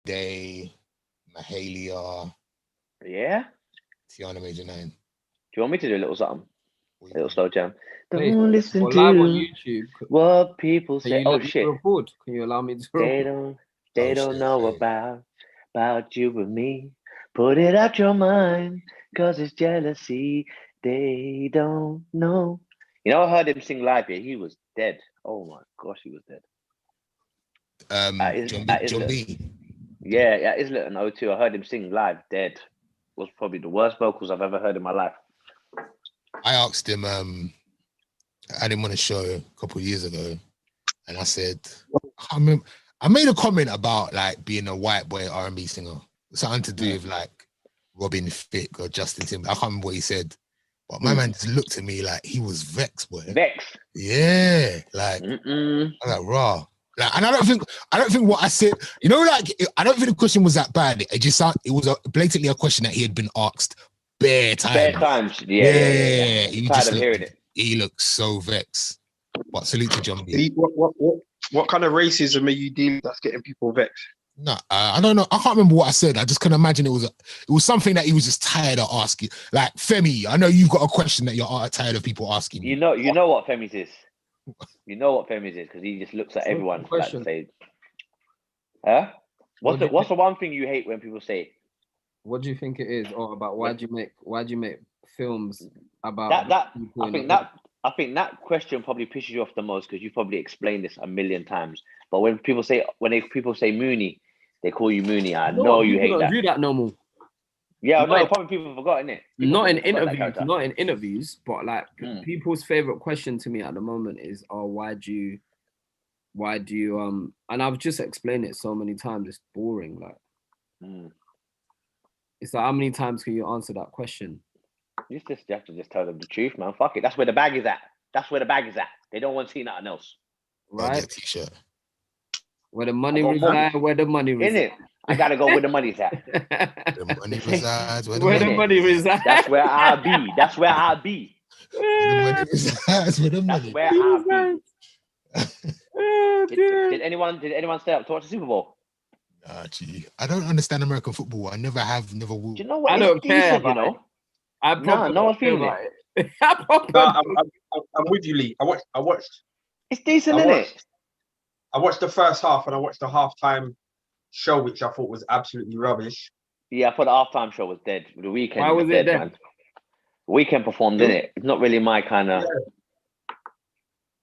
Day, Mahalia, Yeah. Tiana Major 9. Do you want me to do a little something? What A you little think? slow jam. Wait, Don't listen we're live on to YouTube. what people Can say. you Oh let me shit. record? Can you allow me to They record? don't Shit, know sorry. about you and me. Put it out your mind, cause it's jealousy. They don't know. You know, I heard him sing live here. He was dead. Oh my gosh, he was dead. At John Islet. B. Yeah, at Islet and O2. I heard him sing live, dead. Was probably the worst vocals I've ever heard in my life. I asked him, I had him on a show a couple of years ago, and I said, I made a comment about like being a white boy R&B singer, something to do with like Robin Thicke or Justin Timberlake. I can't remember what he said, but my man just looked at me like he was vexed, boy. Vex. Yeah, like Mm-mm. I'm like raw. Like, and I don't think what I said, you know, like I don't think the question was that bad. It was blatantly a question that he had been asked bare times. Bare times. Yeah. He Tired just of hearing it. he looked so vexed. But salute to John B. What kind of racism are you dealing with that's getting people vexed? No, I don't know. I can't remember what I said. I just can imagine it was something that he was just tired of asking. Like Femi, I know you've got a question that you're tired of people asking. You know what Femi's is. You know what Femi's is because he just looks at everyone like say, huh? What's the one thing you hate when people say? What do you think it is? Or about why do you make films about that? I think that question probably pisses you off the most because you probably explained this a million times. But when people say Mooney, they call you Mooney. I know you hate that. Do that no more. Yeah, no, probably people have forgotten it. Not in interviews, but like people's favorite question to me at the moment is, "Oh, why do you?" And I've just explained it so many times. It's boring. Like, it's like, how many times can you answer that question? You have to just tell them the truth, man. Fuck it. That's where the bag is at. They don't want to see nothing else. Right? T-shirt. Where the money resides, where the money resides. In it. I gotta go where the money's at. The money resides where the money resides. That's where I'll be. Where the money resides where the money. That's where I'll be. Did anyone stay up to watch the Super Bowl? Nah, gee. I don't understand American football. I never will. Do you know what? I don't care decent, about it. No one's feeling it. I'm with you, Lee. I watched. It's decent, isn't it? I watched the first half and I watched the halftime show, which I thought was absolutely rubbish. Yeah, I thought the halftime show was dead. The Weeknd. Why was it dead? Man. The Weeknd performed, didn't it? It's not really my kind of. Yeah.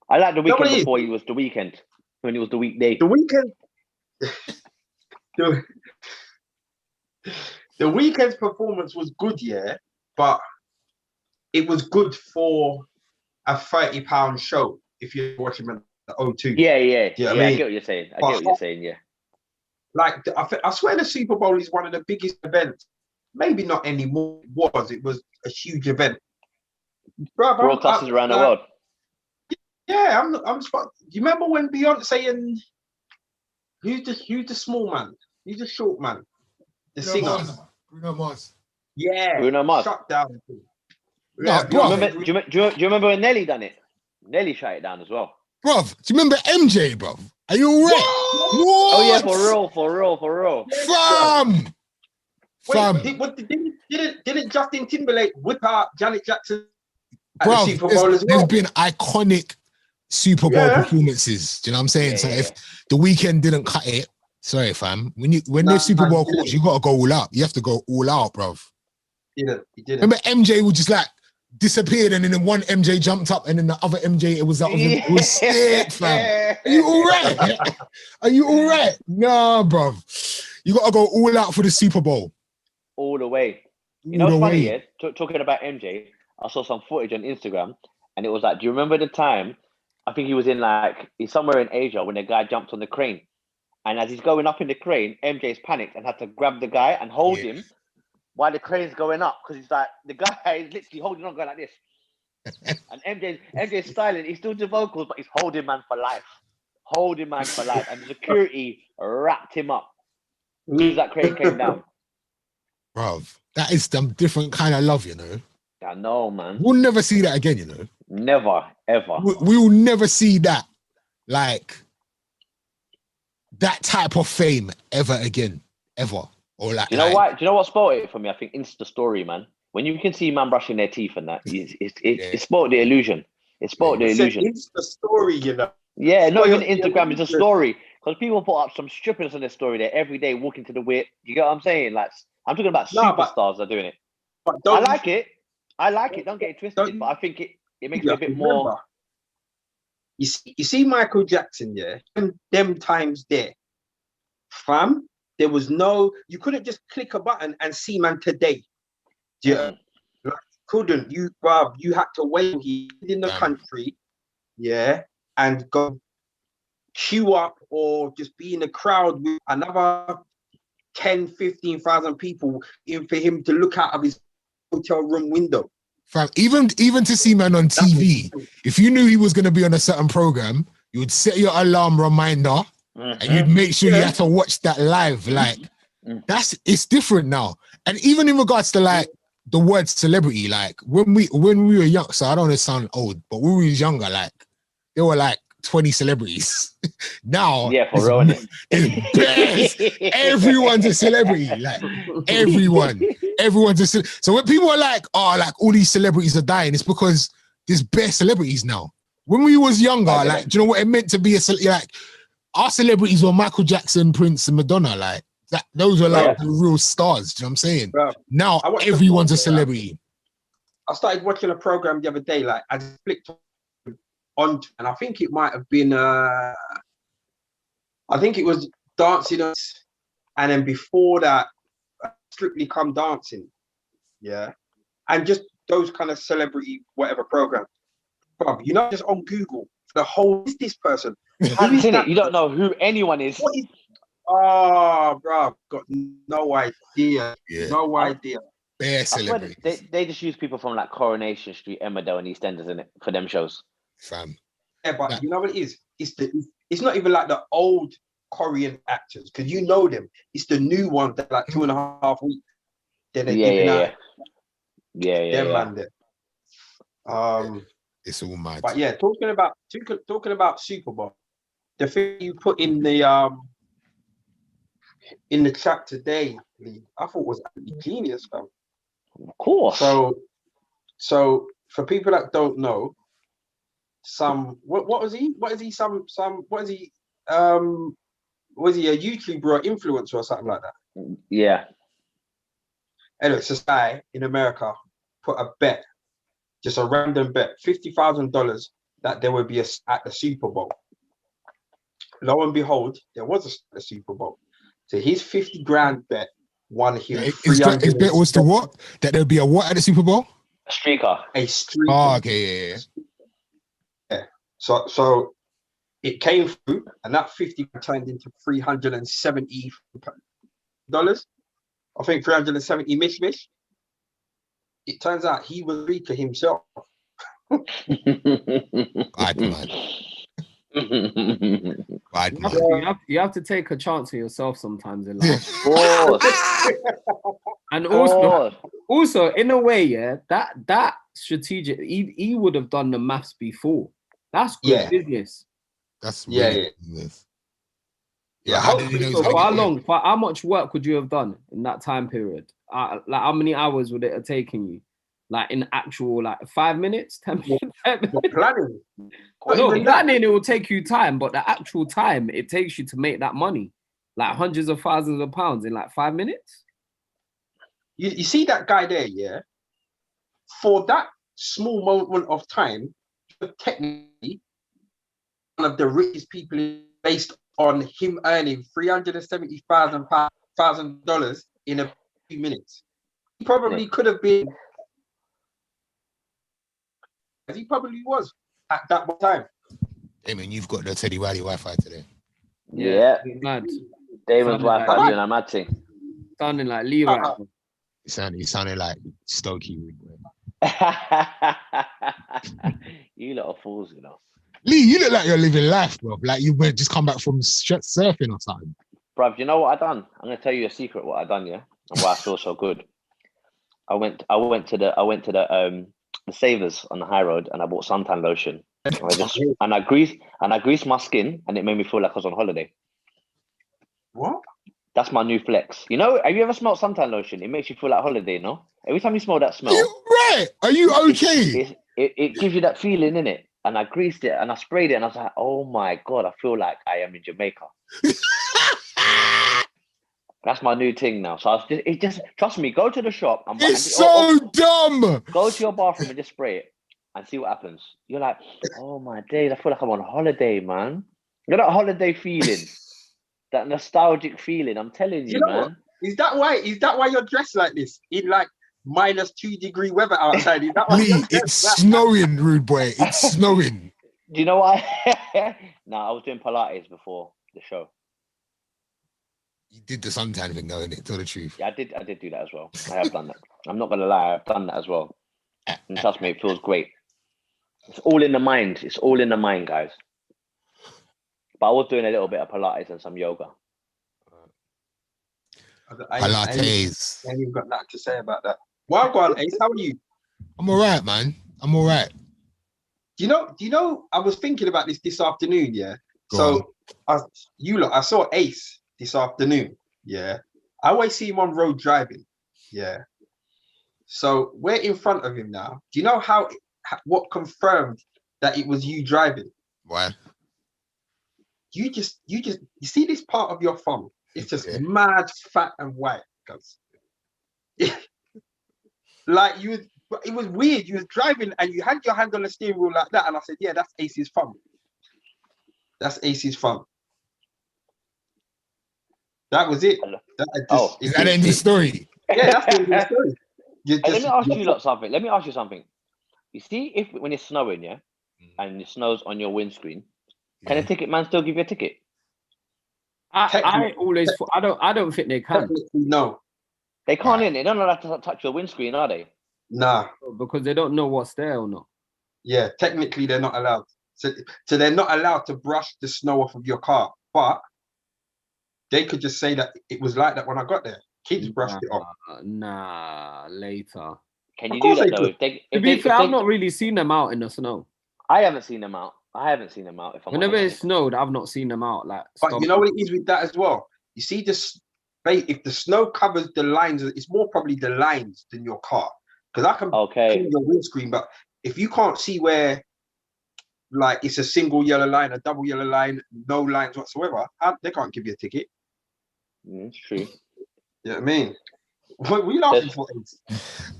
I like the Weeknd before he was the Weeknd. When he was the weekday. The Weeknd. The Weeknd's performance was good, yeah, but it was good for a £30 show if you're watching at the O2. Yeah. I get what you're saying. Yeah. Like, I swear the Super Bowl is one of the biggest events. Maybe not anymore. It was a huge event. Broadcasters around the world. Yeah, I'm. Do you remember when Beyonce and who's the small man? Who's the short man? The singer. Bruno Mars. Yeah. Bruno Mars. Shut down. Yeah, do you remember when Nelly done it? Nelly shut it down as well. Bruv, do you remember MJ, bruv? Are you alright? Oh yeah, for real. Wait, didn't Justin Timberlake whip out Janet Jackson at bruv, the Super Bowl as well? There's been iconic Super Bowl performances. Do you know what I'm saying? If the Weeknd didn't cut it, sorry, fam. When there's Super Bowl calls, you gotta go all out. You have to go all out, bruv. He didn't. Remember MJ would just like disappeared, and then one MJ jumped up, and then the other MJ, it was sick, fam. Are you all right? Nah, bruv. You gotta go all out for the Super Bowl. All the way. You know what's funny, yeah? Talking about MJ, I saw some footage on Instagram, and it was like, do you remember the time? I think he's somewhere in Asia when the guy jumped on the crane. And as he's going up in the crane, MJ's panicked and had to grab the guy and hold him while the crane's going up. Because he's like, the guy is literally holding on, going like this. And MJ's styling, he's still the vocals, but he's holding man for life. And the security wrapped him up as that crane came down. Bruv, that is some different kind of love, you know. I know, man. We'll never see that again, you know. Never, ever. We will never see that, like, that type of fame ever again. ever. Or like, Do you know why? Do you know what spoiled it for me? I think Insta story, man. When you can see man brushing their teeth and that, it spoiled the illusion. It spoiled the illusion. It's the story, you know. Yeah, not even Spoiled the Instagram. It's a illusion. story because people put up some strippers on their story there every day, walking to the whip. You get what I'm saying? Like, I'm talking about No, but- superstars are doing it. But I don't like it. I like it. Don't get it twisted. Don't- But I think it makes me a bit more. remember, you see Michael Jackson, yeah, them times there, fam, there was no, you couldn't just click a button and see man today. Yeah, couldn't you, bruv? You had to wait till he in the country, yeah, and go queue up or just be in the crowd with another 10, 15,000 people in for him to look out of his hotel room window. Fam, even to see man on TV, if you knew he was going to be on a certain program, you would set your alarm reminder and you'd make sure you had to watch that live. Like, it's different now. And even in regards to like the word celebrity, like when we were young, so I don't want to sound old, but when we was younger, like there were like 20 celebrities. Now, Yeah, for real. everyone's a celebrity. Like everyone's a celebrity. So when people are like, oh, like all these celebrities are dying, it's because there's bare celebrities now. When we was younger, like, do you know what it meant to be a celebrity? Like, our celebrities were Michael Jackson, Prince, and Madonna. Like, those were like the real stars. Do you know what I'm saying? Bro, now everyone's a celebrity. I started watching a program the other day. Like, I just flicked on, and I think it might have been. I think it was Dancing Us, and then before that, Strictly Come Dancing. Yeah, and just those kind of celebrity whatever programs. Bro, you know, just on Google, the whole is this person. You don't know who anyone is. What is? Oh, bro, got no idea. Yeah. No idea. Bare celebrities. They just use people from like Coronation Street, Emmerdale, and EastEnders in it for them shows. Fam. Yeah, but you know what it is? It's not even like the old Korean actors because you know them. It's the new ones that like 2.5 weeks. Then they're giving out. Yeah. Man there. It's all mad. But yeah, talking about Super Bowl, the thing you put in the chat today, Lee, I thought was genius, fam. Of course. So for people that don't know, was he a YouTuber or influencer or something like that? Yeah. Anyway, so this guy in America put a bet, just a random bet, $50,000 that there would be at the Super Bowl. Lo and behold, there was a Super Bowl. So his 50 grand bet won him his bet was to what? That there'd be a what at the Super Bowl? A streaker. A streaker. Oh, okay, yeah. So it came through, and that 50 turned into $370. I think 370 mish. It turns out he was a streaker himself. You have to take a chance on yourself sometimes in life. And also in a way, yeah, that strategic, he would have done the maths before. That's good business. That's really business. Yeah. For how much work would you have done in that time period? Like how many hours would it have taken you? Like in actual 5 minutes, 10 minutes? Planning. Planning it will take you time, but the actual time it takes you to make that money, like hundreds of thousands of pounds in like 5 minutes. You see that guy there, yeah? For that small moment of time, technically one of the richest people based on him earning $370,000 in a few minutes. He probably could have been. He probably was at that time. Hey man, you've got the Teddy Riley Wi-Fi today. Yeah. Mad. Damon's Wi-Fi doing a mad thing. Sounding like Lee right now. It sounded like Stokey. You lot are fools, you know. Lee, you look like you're living life, bro. Like you might just come back from surfing or something. Bruv, you know what I done? I'm gonna tell you a secret what I done, yeah? And why I feel so good. I went to the Savers on the high road and I bought suntan lotion. And I greased my skin and it made me feel like I was on holiday. What? That's my new flex. You know, have you ever smelled suntan lotion? It makes you feel like holiday, no? Every time you smell that Are smell, you right? Are you okay? it gives you that feeling, innit? And I greased it and I sprayed it and I was like, oh my God, I feel like I am in Jamaica. That's my new thing now. So it just trust me, go to the shop and It's so dumb. go to your bathroom and just spray it and see what happens. You're like, oh my days, I feel like I'm on holiday, man. You know that holiday feeling, that nostalgic feeling. I'm telling you, know man. what? Is that why you're dressed like this? In like -2-degree weather outside. Is that why Lee, you're dressed it's like snowing, rude boy. It's snowing. Do you know why? No, I was doing Pilates before the show. You did the suntan thing, though, innit? Tell the truth. Yeah, I did do that as well. I have done that. I'm not gonna lie, I've done that as well. And trust me, it feels great. It's all in the mind. It's all in the mind, guys. But I was doing a little bit of Pilates and some yoga. Pilates. I ain't even got nothing to say about that. Well, go on, Ace. How are you? I'm all right, man. I'm all right. Do you know? I was thinking about this afternoon. Yeah. Go I saw Ace this afternoon. Yeah. I always see him on road driving. Yeah. So we're in front of him now. Do you know what confirmed that it was you driving? Why? You see this part of your thumb. It's just mad, fat, and white. Cause like it was weird. You was driving and you had your hand on the steering wheel like that, and I said, "Yeah, that's Ace's thumb. That's Ace's thumb." That was it. Is that the end of the story? Yeah, that's the end of the story. Let me ask you something. Let me ask you something. You see, when it's snowing, yeah, and it snows on your windscreen, can a ticket man still give you a ticket? I don't think they can. No, they can't. They don't know how to touch your windscreen, are they? Nah, because they don't know what's there or not. Yeah, technically they're not allowed. So they're not allowed to brush the snow off of your car, but they could just say that it was like that when I got there. Kids brushed it off. Nah, later. Can you do that though? To be fair, I've not really seen them out in the snow. I haven't seen them out. Whenever it snowed, I've not seen them out. But you know what it is with that as well? You see this, if the snow covers the lines, it's more probably the lines than your car. Because I can clean your windscreen, but if you can't see where, like, it's a single yellow line, a double yellow line, no lines whatsoever, they can't give you a ticket. It's true. You know what I mean? What are you laughing for?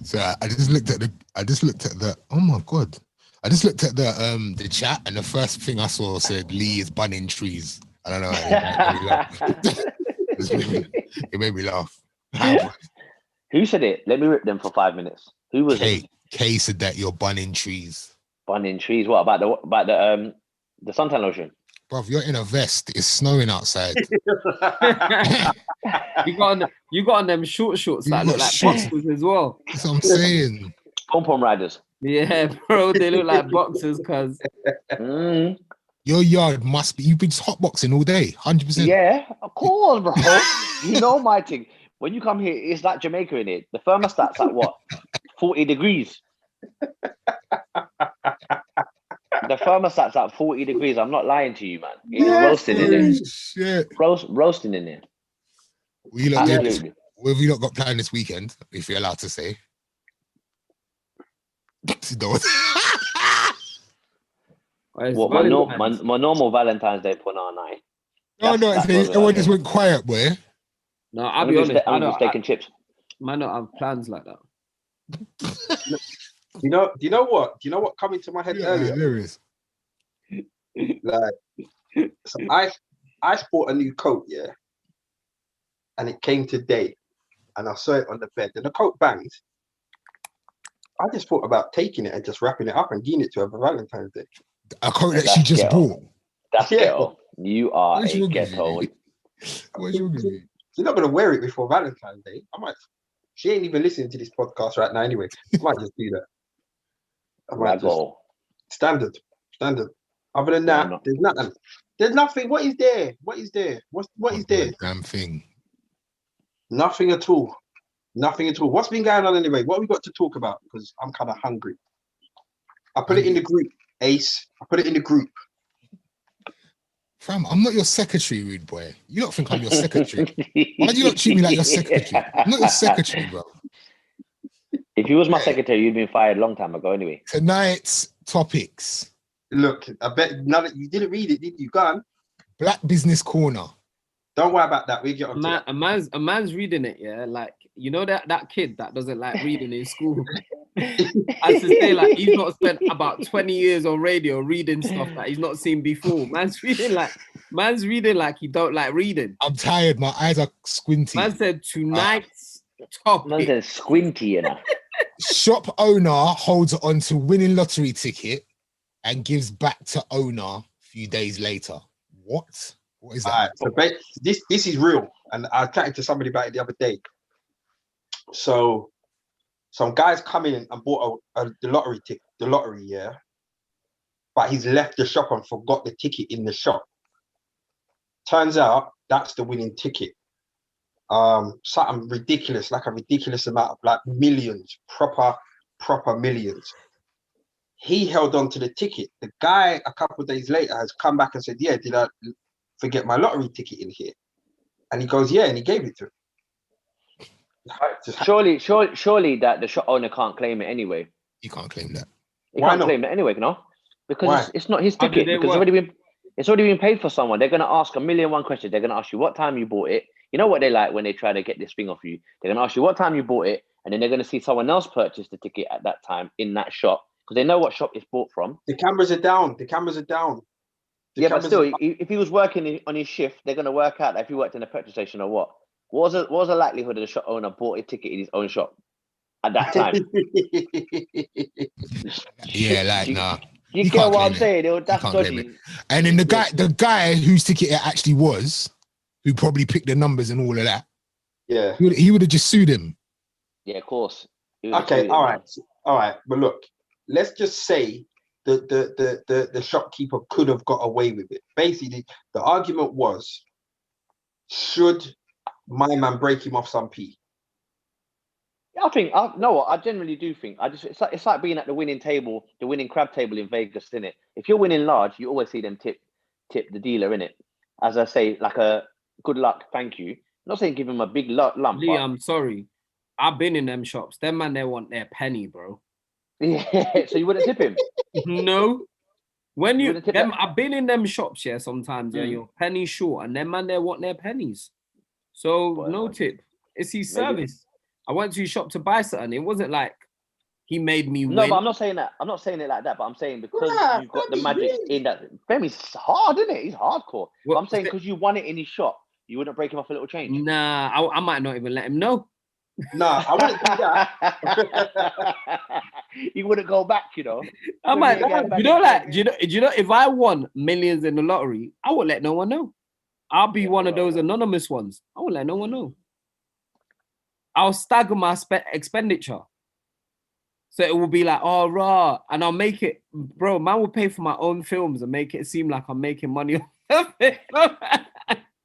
So I just looked at the. Oh my God! I just looked at the chat, and the first thing I saw said Lee is bunning trees. I don't know. It made me laugh. Who said it? Let me rip them for 5 minutes. Who was it? Kay said that you're bunning trees. Bunning trees. What about the suntan lotion? Bro, you're in a vest. It's snowing outside. you got on them shorts that look like boxers as well. That's what I'm saying. Pom-pom riders. Yeah, bro, they look like boxers, cuz. Your yard must be. You've been hotboxing all day, 100%. Yeah, of course, bro. You know my thing. When you come here, it's like Jamaica in it. The thermostat's at what? 40 degrees. The thermostat's at 40 degrees. I'm not lying to you, man. It's roasting in there. Shit. Roasting in there. What have you not got planned this weekend, if you're allowed to say? What, my normal Valentine's Day punana night. No, everyone just went quiet, boy. No, I'll be honest. I'm just taking chips. Man, don't have plans like that. Do you know what? Do you know what came into my head earlier? There is. Like, so I bought a new coat, yeah, and it came today, and I saw it on the bed, and the coat banged. I just thought about taking it and just wrapping it up and giving it to her for Valentine's Day. A coat that she just bought. That's ghetto. You are a ghetto. What's wrong with you? She's not gonna wear it before Valentine's Day. She ain't even listening to this podcast right now anyway. I might just do that. Standard. Other than that, there's nothing. There's nothing. What is there? What is there? What is there? Damn thing. Nothing at all. Nothing at all. What's been going on anyway? What have we got to talk about? Because I'm kind of hungry. I put it in the group, Ace. I put it in the group. Fam, I'm not your secretary, rude boy. You don't think I'm your secretary. Why do you not treat me like your secretary? I'm not your secretary, bro. If you was my secretary, you'd been fired a long time ago anyway. Tonight's topics. Look, I bet none of you didn't read it, did you? Go on. Black Business Corner. Don't worry about that. We get on to it. A man's reading it, yeah. Like, you know that kid that doesn't like reading in school. I should say, like, he's not spent about 20 years on radio reading stuff that he's not seen before. Man's reading like he don't like reading. I'm tired. My eyes are squinty. Man said tonight's topic. Man said squinty, you know. Shop owner holds on to winning lottery ticket and gives back to owner a few days later. What? What is that? So this is real, and I was chatting to somebody about it the other day. So some guy's come in and bought the lottery ticket, yeah, but he's left the shop and forgot the ticket in the shop. Turns out that's the winning ticket. Something ridiculous, like a ridiculous amount of like millions, proper millions. He held on to the ticket. The guy a couple of days later has come back and said, "Yeah, did I forget my lottery ticket in here?" And he goes, "Yeah," and he gave it to him. Surely that the shop owner can't claim it anyway. He can't claim that. He can't claim it anyway, no? Because it's not his ticket. Because it's already been paid for someone. They're gonna ask 1,000,001 questions. They're gonna ask you what time you bought it. You know what they like when they try to get this thing off you? They're gonna ask you what time you bought it, and then they're gonna see someone else purchase the ticket at that time in that shop because they know what shop it's bought from. The cameras are down. But still, if he was working on his shift, they're gonna work out that if he worked in a petrol station or what. What was the likelihood of the shop owner bought a ticket in his own shop at that time? Yeah, like nah. You get what I'm saying? That's dodgy. And then the guy whose ticket it actually was, who probably picked the numbers and all of that. Yeah, he would have just sued him. Yeah, of course. Okay, all right. But look, let's just say the shopkeeper could have got away with it. Basically, the argument was, should my man break him off some P? I generally do think. It's like being at the winning table, the winning crab table in Vegas, isn't it? If you're winning large, you always see them tip the dealer, innit? As I say, like a good luck, thank you. I'm not saying give him a big lump. Lee, I'm sorry. I've been in them shops. Them man, they want their penny, bro. Yeah, so you wouldn't tip him? No. I've been in them shops, yeah, sometimes, yeah, you're penny short, and them man, they want their pennies. So no tip. It's his service. I went to his shop to buy something. It wasn't like he made me win. No, but I'm not saying that. I'm not saying it like that. But I'm saying because you've got the magic in that. Femi's hard, isn't it? He's hardcore. But I'm saying because you won it in his shop, you wouldn't break him off a little change. Nah, I might not even let him know. Nah, I wouldn't do that. You wouldn't go back, you know. I might, you know, if I won millions in the lottery, I won't let no one know. I'll be one of those anonymous ones. I won't let no one know. I'll stagger my expenditure. So it will be like, oh, raw. And I'll make it, bro, man will pay for my own films and make it seem like I'm making money off it.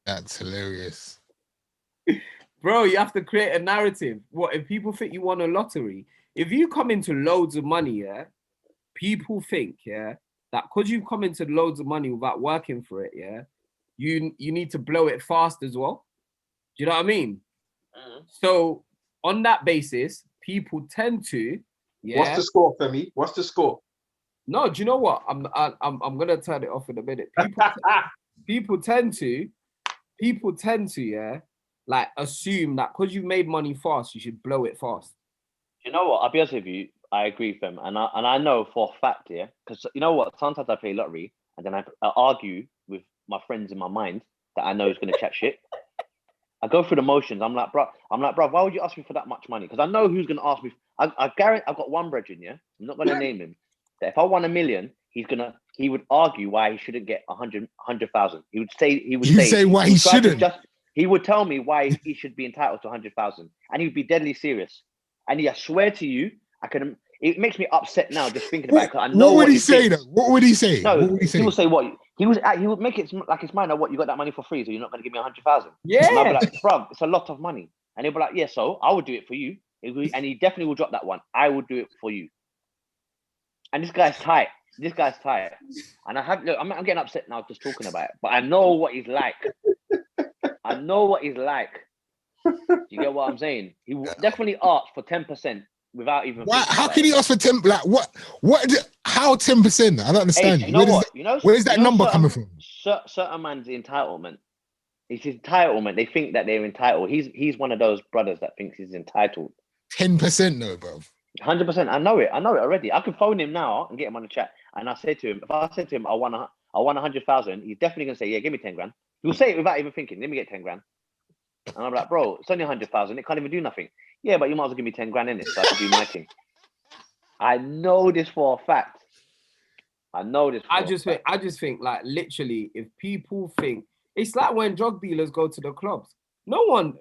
That's hilarious. Bro, you have to create a narrative. What, if people think you won a lottery, if you come into loads of money, yeah, people think, yeah, that because you've come into loads of money without working for it, yeah, you need to blow it fast as well. Do you know what I mean? So on that basis, people tend to, yeah. What's the score, Femi? What's the score? No, do you know what? I'm gonna turn it off in a minute. People tend to, yeah, like assume that because you made money fast, you should blow it fast. You know what? I'll be honest with you. I agree with them, and I know for a fact, yeah, because you know what? Sometimes I play lottery, and then I argue with my friends in my mind that I know is gonna chat shit. I go through the motions. I'm like, bro, why would you ask me for that much money? Because I know who's gonna ask me. I guarantee I've got one brethren, yeah. I'm not gonna name him. That if I won $1 million, he would argue why he shouldn't get 100,000. He would say why he shouldn't. He would tell me why he should be entitled to 100,000, and he would be deadly serious. And I swear to you, it makes me upset now just thinking about it. I know what would he say though? What would he say? No, he would say what? He would make it like it's mine. Or what? You got that money for free, so you're not going to give me 100,000? Yeah. And I'll be like, bro, it's a lot of money. And he'll be like, yeah, so I would do it for you. And he definitely will drop that one. I would do it for you. And this guy's tight. this guy's tight. And look, I'm getting upset now just talking about it, but I know what he's like. I know what he's like. You get what I'm saying? He definitely asked for 10% without even. Why? How can he ask for 10? Like what? How 10%? I don't understand. Hey, you know what? Where's that number coming from? Certain man's entitlement. It's his entitlement. They think that they're entitled. He's one of those brothers that thinks he's entitled. 10%, no, bro. 100%. I know it already. I could phone him now and get him on the chat. And I said to him, if I said to him, I want 100,000, he's definitely gonna say, yeah, give me 10 grand. He'll say it without even thinking. Let me get 10 grand. And I'm like, bro, it's only 100,000. It can't even do nothing. Yeah, but you might as well give me 10 grand in it so I can do my thing. I know this for a fact. I just think like literally, if people think it's like when drug dealers go to the clubs, no one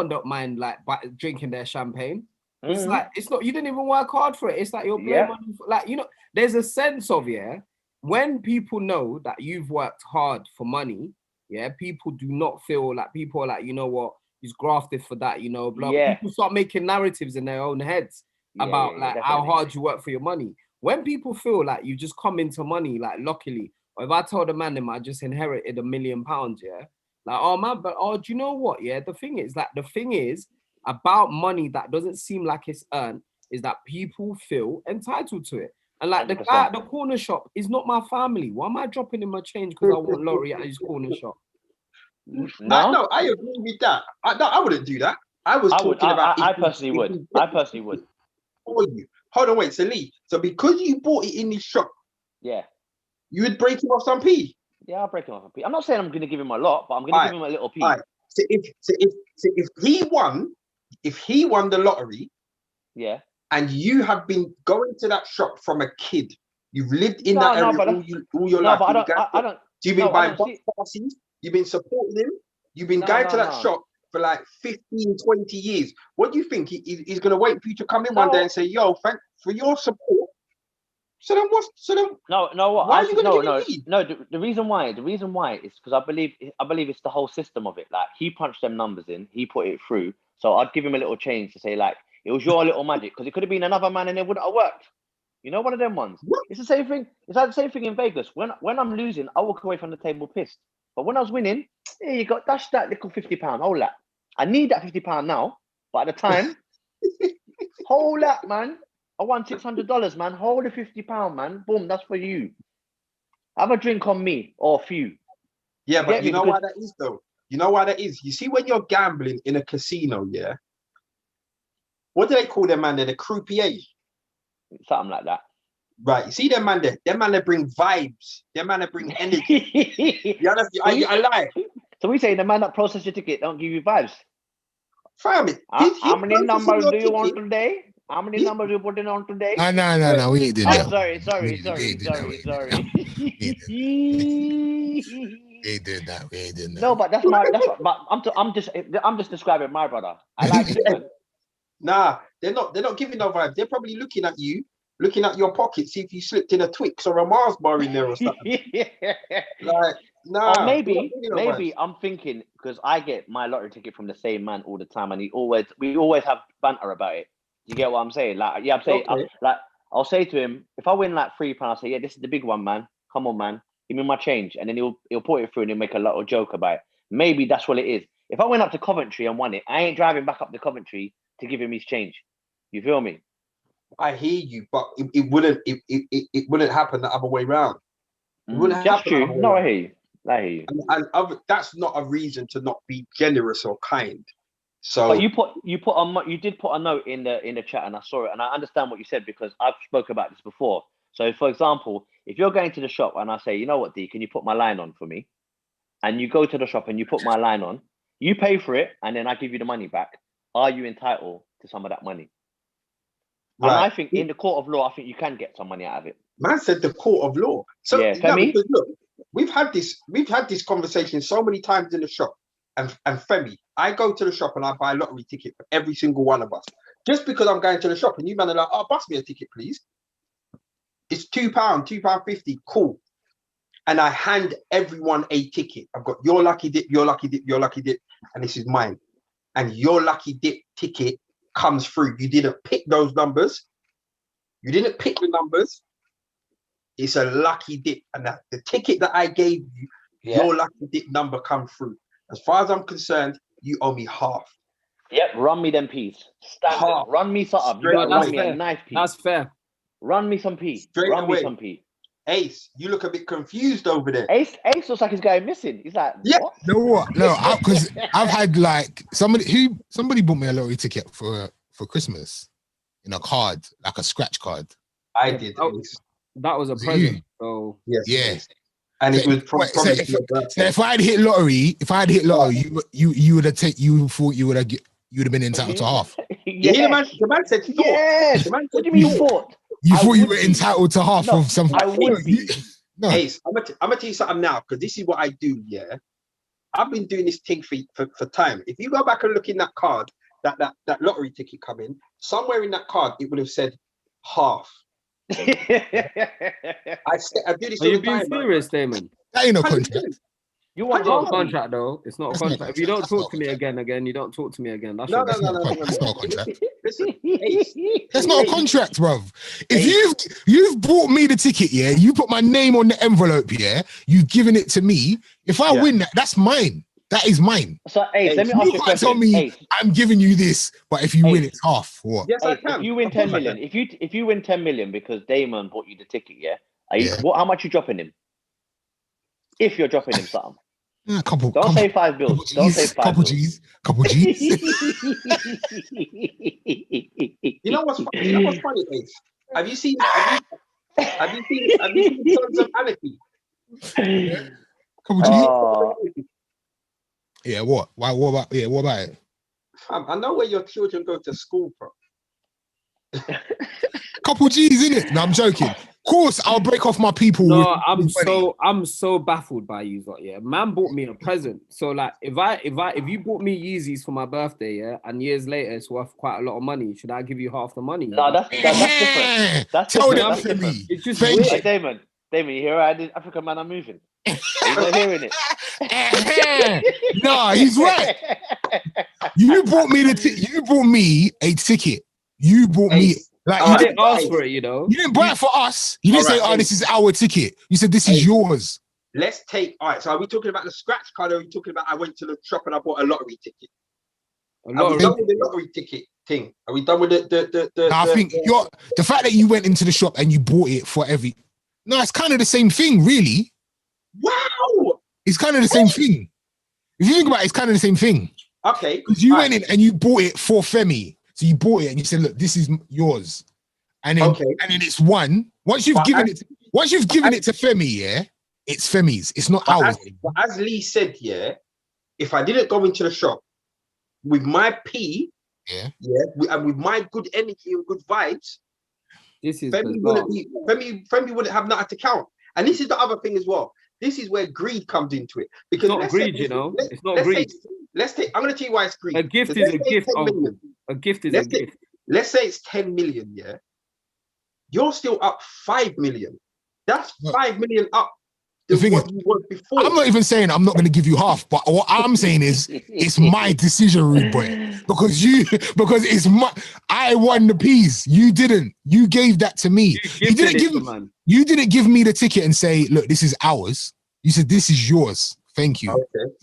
don't mind like drinking their champagne. It's like it's not, you didn't even work hard for it. It's like you're playing money for, like, you know, there's a sense of when people know that you've worked hard for money, people do not feel like people are like, you know what, he's grafted for that, you know, blah. People start making narratives in their own heads about how hard you work for your money. When people feel like you just come into money, like luckily, or if I told a man them I just inherited £1 million, like, oh man, but do you know what? The thing is about money that doesn't seem like it's earned is that people feel entitled to it. And like 100%. The guy at the corner shop is not my family. Why am I dropping him a change because I want lottery at his corner shop? No, I agree with that. I wouldn't do that. I personally would. For you. Hold on, wait. So Lee, because you bought it in this shop, you would break him off some P. Yeah, I'll break him off a P. I'm not saying I'm going to give him a lot, but I'm going to give him a little P. Right. So if he won the lottery, and you have been going to that shop from a kid, you've lived in that area all your life. I don't. You've been buying box passes. You've been supporting him. You've been going to that shop for like 15, 20 years. What do you think? He's going to wait for you to come in one day and say, yo, thanks for your support. So then why are you going to give me? The reason why is because I believe it's the whole system of it. Like, he punched them numbers in, he put it through. So I'd give him a little change to say, like, it was your little magic, because it could have been another man and it wouldn't have worked. You know, one of them ones. What? It's the same thing. It's like the same thing in Vegas. When I'm losing, I walk away from the table pissed. But when I was winning, here you got dash that little £50. Hold that. I need that £50 now. But at the time, hold that, man. I won $600, man. Hold the £50, man. Boom, that's for you. Have a drink on me or a few. Yeah, but you know why that is, though? You know why that is? You see, when you're gambling in a casino, what do they call them, man? They're the croupier. Something like that. Right. You see them, man, they bring vibes. Them man, they bring energy. You understand? I lie. So we say the man that process your ticket don't give you vibes. Fam, how many numbers do you want today? How many numbers you putting on today? No, we ain't doing that. Sorry. We ain't doing that. No, but I'm just describing my brother. I like it, man. Nah, they're not giving no vibes. They're probably looking at you, looking at your pocket, see if you slipped in a Twix or a Mars bar in there or something. Like, nah. Or maybe I'm thinking, because I get my lottery ticket from the same man all the time, and we always have banter about it. You get what I'm saying? Like, I'm saying, I'll say to him, if I win like £3, I'll say, yeah, this is the big one, man. Come on, man. Give me my change. And then he'll put it through and he'll make a little joke about it. Maybe that's what it is. If I went up to Coventry and won it, I ain't driving back up to Coventry to give him his change. You feel me? I hear you, but it wouldn't happen the other way around. That's true. No, I hear you. And that's not a reason to not be generous or kind. So, but you did put a note in the chat, and I saw it, and I understand what you said because I've spoke about this before. So, for example, if you're going to the shop and I say, you know what, D, can you put my line on for me? And you go to the shop and you put my line on, you pay for it, and then I give you the money back. Are you entitled to some of that money? Right. And I think in the court of law, I think you can get some money out of it. Man said the court of law. So yeah, Femi? Because look, we've had this conversation so many times in the shop. And Femi, I go to the shop and I buy a lottery ticket for every single one of us. Just because I'm going to the shop and you man are like, oh, bust me a ticket, please. It's £2, £2.50, cool. And I hand everyone a ticket. I've got your lucky dip, your lucky dip, your lucky dip, and this is mine. And your lucky dip ticket comes through. You didn't pick those numbers. You didn't pick the numbers. it's a lucky dip, and that the ticket that I gave you, your lucky dip number come through. As far as I'm concerned, you owe me half. Yep, run me them peas. Standard. Half. Run me something. You Straight better away. run me a nice pea. That's fair. Run me some pea. Straight Run away. me some pea. Ace, you look a bit confused over there. Ace looks like he's going missing. He's like, Yeah. what? You know what? No, because I've had like somebody bought me a lottery ticket for Christmas in a card, like a scratch card. I did. Oh. Ace. That was a Was it present. you? So Yes. Yeah. And it So- was wait, so probably if- your birthday. So if I had hit lottery, you would have you thought you would have been entitled to half. You hear the man said thought. Yes. The man What said do you mean thought? You I thought you would were be. entitled to half No, of something. I would be. No. Ace, I'm gonna tell you something now, because this is what I do. Yeah, I've been doing this thing for time. If you go back and look in that card, that lottery ticket come in, somewhere in that card it would have said half. I do this are all you the being time. serious, Damon? That ain't no contract. You It's want not a half? contract though. It's not a That's not a contract. If you don't contract. talk to me again, you don't talk to me again. That's No, your no, business. no, no, no, That's no. not a contract. Listen, Ace, That's not a contract, bruv. If you've bought me the ticket, yeah, you put my name on the envelope, yeah, you've given it to me. If I Yeah. win that, that's mine. That is mine. So, Ace, let me ask You you a can't tell question. me Ace, I'm giving you this, but if you win, Ace. it's half. What? yes, I Ace, can. if you win Of course 10 I million, can. if you win 10 million because Damon bought you the ticket, yeah, Yeah. how much you dropping him? If you're dropping him something, A couple. don't couple, say 5 bills. couple Don't G's, say 5 couple bills. G's. Couple G's. You know what's funny? You know what's funny, Ace? Have you seen Sons of Anarchy? Couple G's. Oh, Yeah. What? Why? What about? Yeah. What about it? Fam, I know where your children go to school, bro. Couple G's in it. No, I'm joking. Of course, I'll break off my people. No, with money. I'm so baffled by you lot. Yeah, man bought me a present. So like, if you bought me Yeezys for my birthday, yeah, and years later it's worth quite a lot of money, should I give you half the money? no, that's different. That's Tell different. them That's for different. me. It's just Thank weird. you. Hey, Damon, you hear how the African man are moving? You're not hearing it. Nah, he's right. You bought me you bought me a ticket. You bought me Ace, like I you Alright. didn't ask for it, you know. You didn't buy it for us. You didn't say, Alright, "Oh, this is our ticket." You said, "This is Hey. yours." let's take. All right. So are we talking about the scratch card, or are we talking about I went to the shop and I bought a lottery ticket? A Are lot we of done with the lottery ticket thing? Are we done with the Now, I think the fact that you went into the shop and you bought it for every. No, it's kind of the same thing, really. Wow. It's kind of the same thing. If you think about it, it's kind of the same thing. Okay. Because you Alright. went in and you bought it for Femi. So you bought it and you said, "Look, this is yours." And then, Okay. and then it's one. Once you've But given as- it to Femi, yeah, it's Femi's. It's not But ours. as Lee said, yeah, if I didn't go into the shop with my P, Yeah. and with my good energy and good vibes, this is Femi bizarre. wouldn't have nothing to count. And this is the other thing as well. This is where greed comes into it. Because It's not let's say- greed, you know. let's- It's not let's greed. Let's take. I'm going to tell you why it's greed. A gift Because is a let's say gift. 10 million. A gift is Let's a say- gift. Let's say it's 10 million. Yeah, you're still up 5 million. That's No. 5 million up The than thing what is, you were before. I'm not even saying I'm not going to give you half, but what I'm saying is it's my decision, rude boy. Because it's my. I won the piece. You didn't. You gave that to me. You didn't gifted give it, man. You didn't give me the ticket and say, "Look, this is ours." You said, "This is yours. Thank you."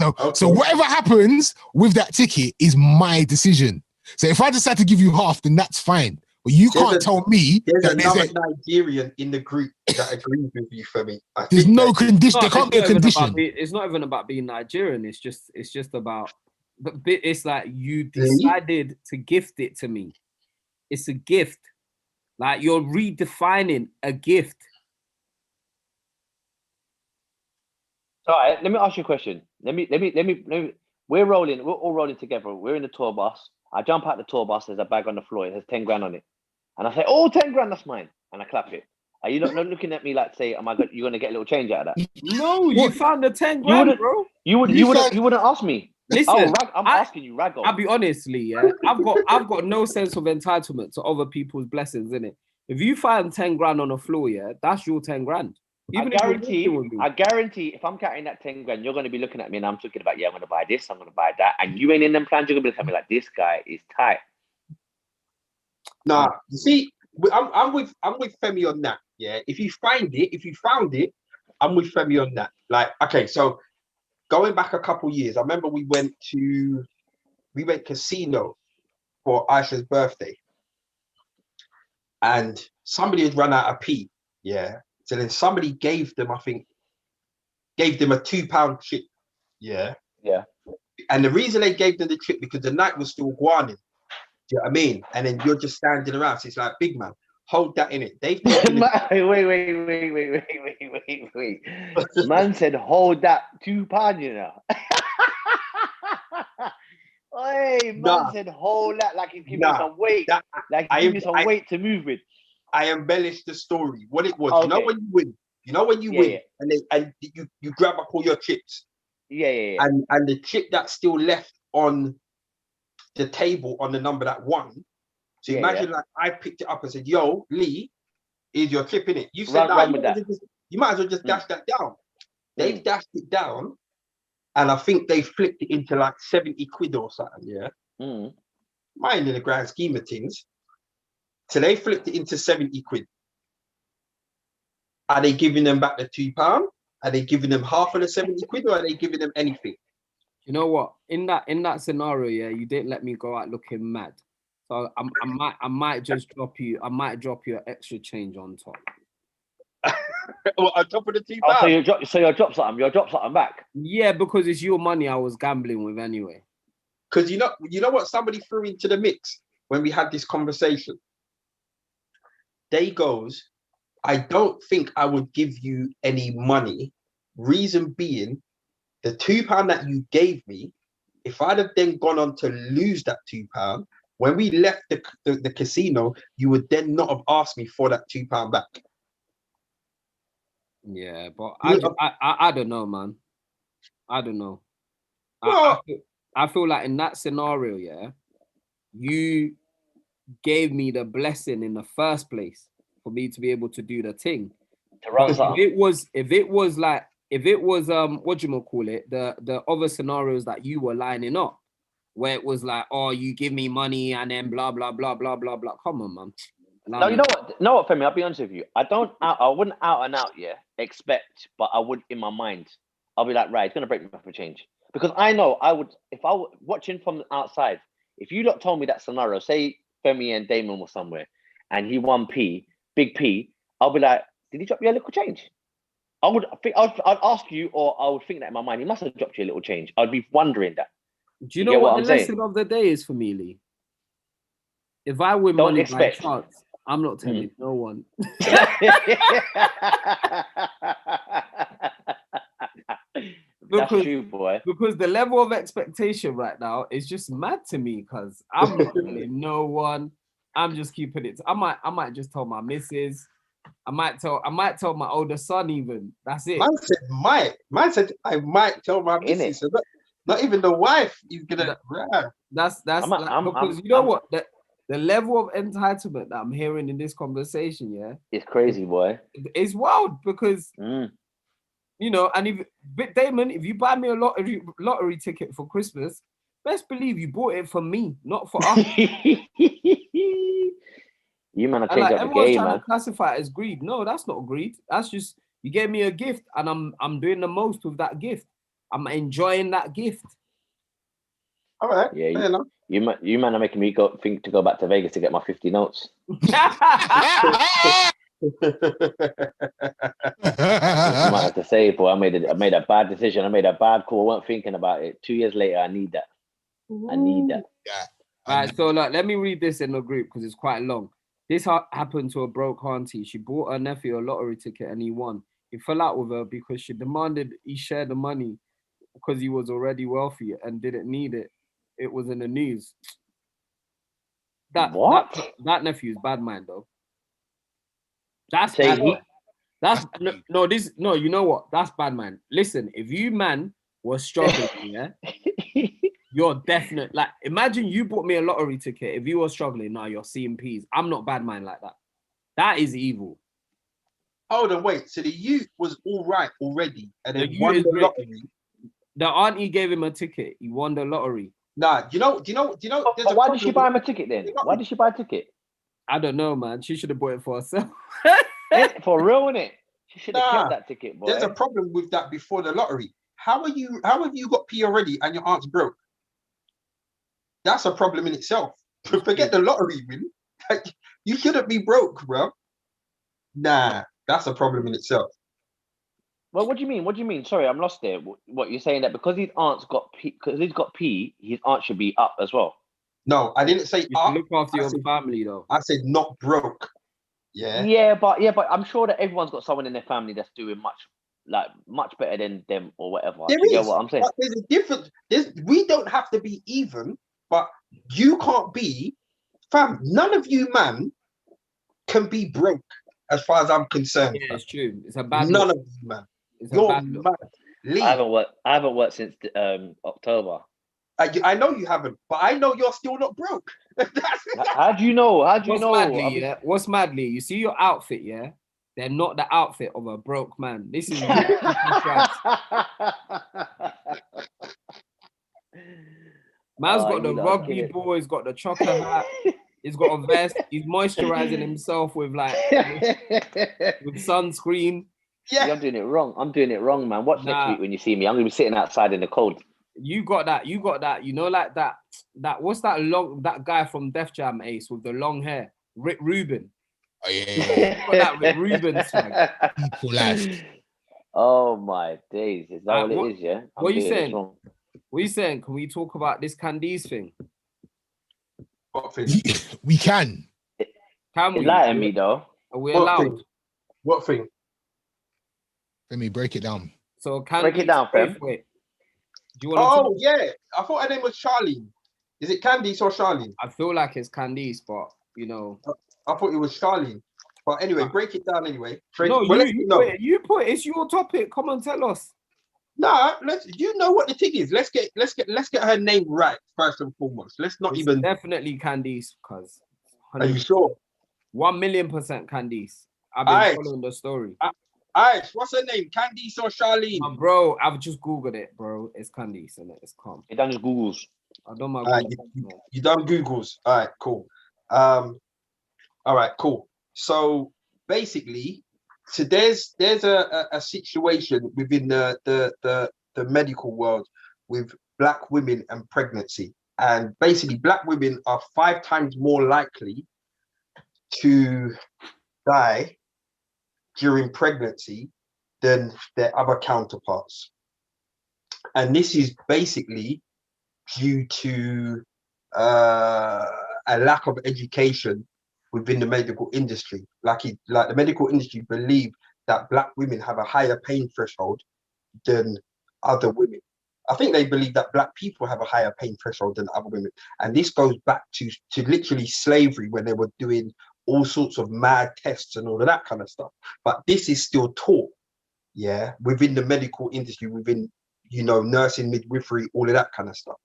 Okay. So whatever happens with that ticket is my decision. So if I decide to give you half, then that's fine. But you There's can't tell me There's that another Nigerian in the group that agrees with you, Femi. I there's think no that- condition. There It's can't be a not even about condition. it's not even about being Nigerian. It's just about. But it's like you Really? decided to gift it to me. It's a gift. Like you're redefining a gift. All right, let me ask you a question. Let me. We're all rolling together. We're in the tour bus. I jump out the tour bus. There's a bag on the floor. It has 10 grand on it, and I say, "Oh, 10 grand, that's mine," and I clap it. Are you not looking at me like, say, "Am I good? You're gonna get a little change out of that?" No, you What? found the 10 You grand, wouldn't- bro. You wouldn't ask me. Listen, I'm I- asking you, Rago. I'll be honestly, yeah. I've got no sense of entitlement to other people's blessings, innit? If you find 10 grand on the floor, yeah, that's your 10 grand. I Even if you're guarantee, working with me. if I'm carrying that 10 grand, you're going to be looking at me and I'm talking about, yeah, I'm going to buy this, I'm going to buy that. And you ain't in them plans, you're going to be looking at me like, this guy is tight. Nah, you see, I'm with Femi on that. Yeah, if you found it, I'm with Femi on that. Like, okay, so going back a couple years, I remember we went casino for Aisha's birthday, and somebody had run out of P. Yeah, so then somebody gave them, I think, a £2 chip. Yeah, Yeah. and the reason they gave them the chip because the night was still guaning. Do you know what I mean? And then you're just standing around. So it's like, big man, hold that in it. They've taken wait. Man said, hold that £2, you know. Hey, man said, hold that like he's giving you some weight. Like he's giving you some weight to move with. I embellished the story. What it was, okay. You know when you win, and you grab up all your chips. Yeah. And the chip that's still left on the table on the number that won. So imagine like I picked it up and said, "Yo, Lee, is your chip in it?" You said, you might as well just dash that down. They've dashed it down, and I think they flipped it into like 70 quid or something. Yeah, mind in the grand scheme of things. So they flipped it into 70 quid. Are they giving them back the £2? Are they giving them half of the 70 quid, or are they giving them anything? You know what? In that scenario, yeah, you didn't let me go out looking mad. So I might just drop you. I might drop you an extra change on top. On top of the £2. Oh, so you'll drop something. You'll drop something back. Yeah, because it's your money. I was gambling with anyway. Because you know what somebody threw into the mix when we had this conversation. They goes, I don't think I would give you any money. Reason being, the £2 that you gave me, if I'd have then gone on to lose that £2, when we left the casino, you would then not have asked me for that £2 back. Yeah, but I don't know, man. I don't know. Well, I feel like in that scenario, yeah, you gave me the blessing in the first place for me to be able to do the thing. To run something. If it was what you call it, the other scenarios that you were lining up, where it was like, oh, you give me money and then blah blah blah blah blah blah. Come on, man. No, you know what, Femi, I'll be honest with you. I wouldn't out and out, expect, but I would in my mind. I'll be like, right, it's gonna break me for change. Because I know I would, if I were watching from the outside, if you lot told me that scenario, say Femi and Damon were somewhere and he won big P, I'll be like, did he drop you a little change? I'd ask you, or I would think that in my mind, he must have dropped you a little change. I'd be wondering that. Do you know what the lesson of the day is for me, Lee? If I win money by chance, I'm not telling no one. That's true, boy. Because the level of expectation right now is just mad to me. Because I'm not telling no one. I'm just keeping it. I might just tell my missus. I might tell my older son even. That's it. Man said I might tell my missus. So not even the wife is gonna. That's because you know what the level of entitlement that I'm hearing in this conversation, yeah, it's crazy, boy. It's wild because you know, and Damon, if you buy me a lottery ticket for Christmas, best believe you bought it for me, not for us. You man, I change up the game, everyone's trying to classify it as greed. No, that's not greed. That's just you gave me a gift, and I'm doing the most with that gift. I'm enjoying that gift. All right. Yeah, you man are making me think to go back to Vegas to get my 50 notes. I might have to say, boy, I made a bad decision. I made a bad call. I wasn't thinking about it. 2 years later, I need that. Yeah. All right, so let me read this in the group because it's quite long. This happened to a broke auntie. She bought her nephew a lottery ticket and he won. He fell out with her because she demanded he share the money because he was already wealthy and didn't need it. It was in the news. That nephew is bad mind though. That's bad. You know what? That's bad mind. Listen, if you man was struggling, yeah, you're definite. Like, imagine you bought me a lottery ticket. If you were struggling, now you're seeing peas. I'm not bad mind like that. That is evil. Hold on, wait. So the youth was all right already, and then won the lottery. The auntie gave him a ticket. He won the lottery. Nah, do you know? Why did she buy him a ticket then? Why did she buy a ticket? I don't know, man. She should have bought it for herself. For real, innit? She should have Nah, kept that ticket, boy. There's a problem with that before the lottery. How have you got P already and your aunt's broke? That's a problem in itself. Forget the lottery win. You shouldn't be broke, bro. Nah, that's a problem in itself. Well, what do you mean? What do you mean? Sorry, I'm lost there. What you're saying that because his aunt's got P, because he's got P, his aunt should be up as well. No, I didn't say You up. should look after I your said- family though. I said not broke. Yeah. Yeah, but I'm sure that everyone's got someone in their family that's doing much better than them or whatever. There Do you get is, what I'm saying? but there's a difference. We don't have to be even, but you can't be, fam. None of you, man, can be broke as far as I'm concerned. Yeah, it's true. It's a bad None look. of you, man. It's a You're bad look. mad. Lee, I haven't worked since October. I know you haven't, but I know you're still not broke. How do you know? How do you What's know? madly, yeah? What's madly? You see your outfit, yeah? They're not the outfit of a broke man. This is rich people trash. Man's got the rugby ball, he's got the chocolate hat, he's got a vest, he's moisturizing himself with with sunscreen. Yeah, I'm doing it wrong. I'm doing it wrong, man. Watch next week when you see me. I'm gonna be sitting outside in the cold. You got that, you know, like that what's that guy from Def Jam, Ace, with the long hair? Rick Rubin. Oh yeah. You got that Rick Rubin swag. People last. Oh my days. Is that what it is, yeah? What are you saying? What are you saying? Can we talk about this Candice thing? What thing? We can. Can we? Enlighten me though. Are we What allowed? thing? What thing? Let me break it down. So Candice, break it down, fam. wait. Do you want to yeah. I thought her name was Charlene. Is it Candice or Charlene? I feel like it's Candice, but you know. I thought it was Charlene. But anyway, break it down anyway. No, you put it. It's your topic. Come on, tell us. Nah, you know what the thing is. Let's get her name right first and foremost. Let's not It's even. definitely Candice, cuz. Are you sure? 1,000,000% Candice. I've been following the story. Alright, what's her name? Candice or Charlene? Bro, I've just googled it, bro. It's Candice, and it's calm. You done just Googles. I don't know. You done Googles. All right, cool. All right, cool. So basically, there's a situation within the medical world with Black women and pregnancy, and basically Black women are 5 times more likely to die during pregnancy than their other counterparts, and this is basically due to a lack of education within the medical industry. Like the medical industry believe that Black women have a higher pain threshold than other women. I think they believe that Black people have a higher pain threshold than other women. And this goes back to literally slavery, when they were doing all sorts of mad tests and all of that kind of stuff. But this is still taught, yeah, within the medical industry, within, you know, nursing, midwifery, all of that kind of stuff.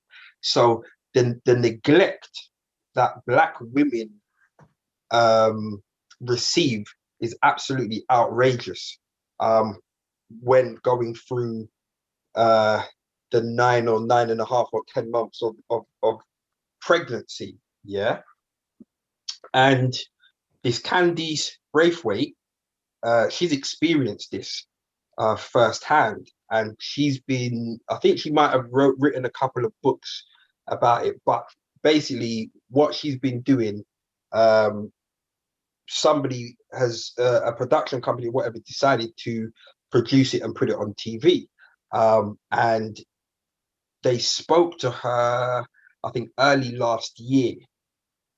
So the neglect that Black women receive is absolutely outrageous when going through the 9 or 9.5 or 10 months of pregnancy, yeah. And this Candice Braithwaite, she's experienced this firsthand, and she's been, I think she might have written a couple of books about it, but basically what she's been doing, somebody has, a production company or whatever, decided to produce it and put it on TV, and they spoke to her, I think early last year,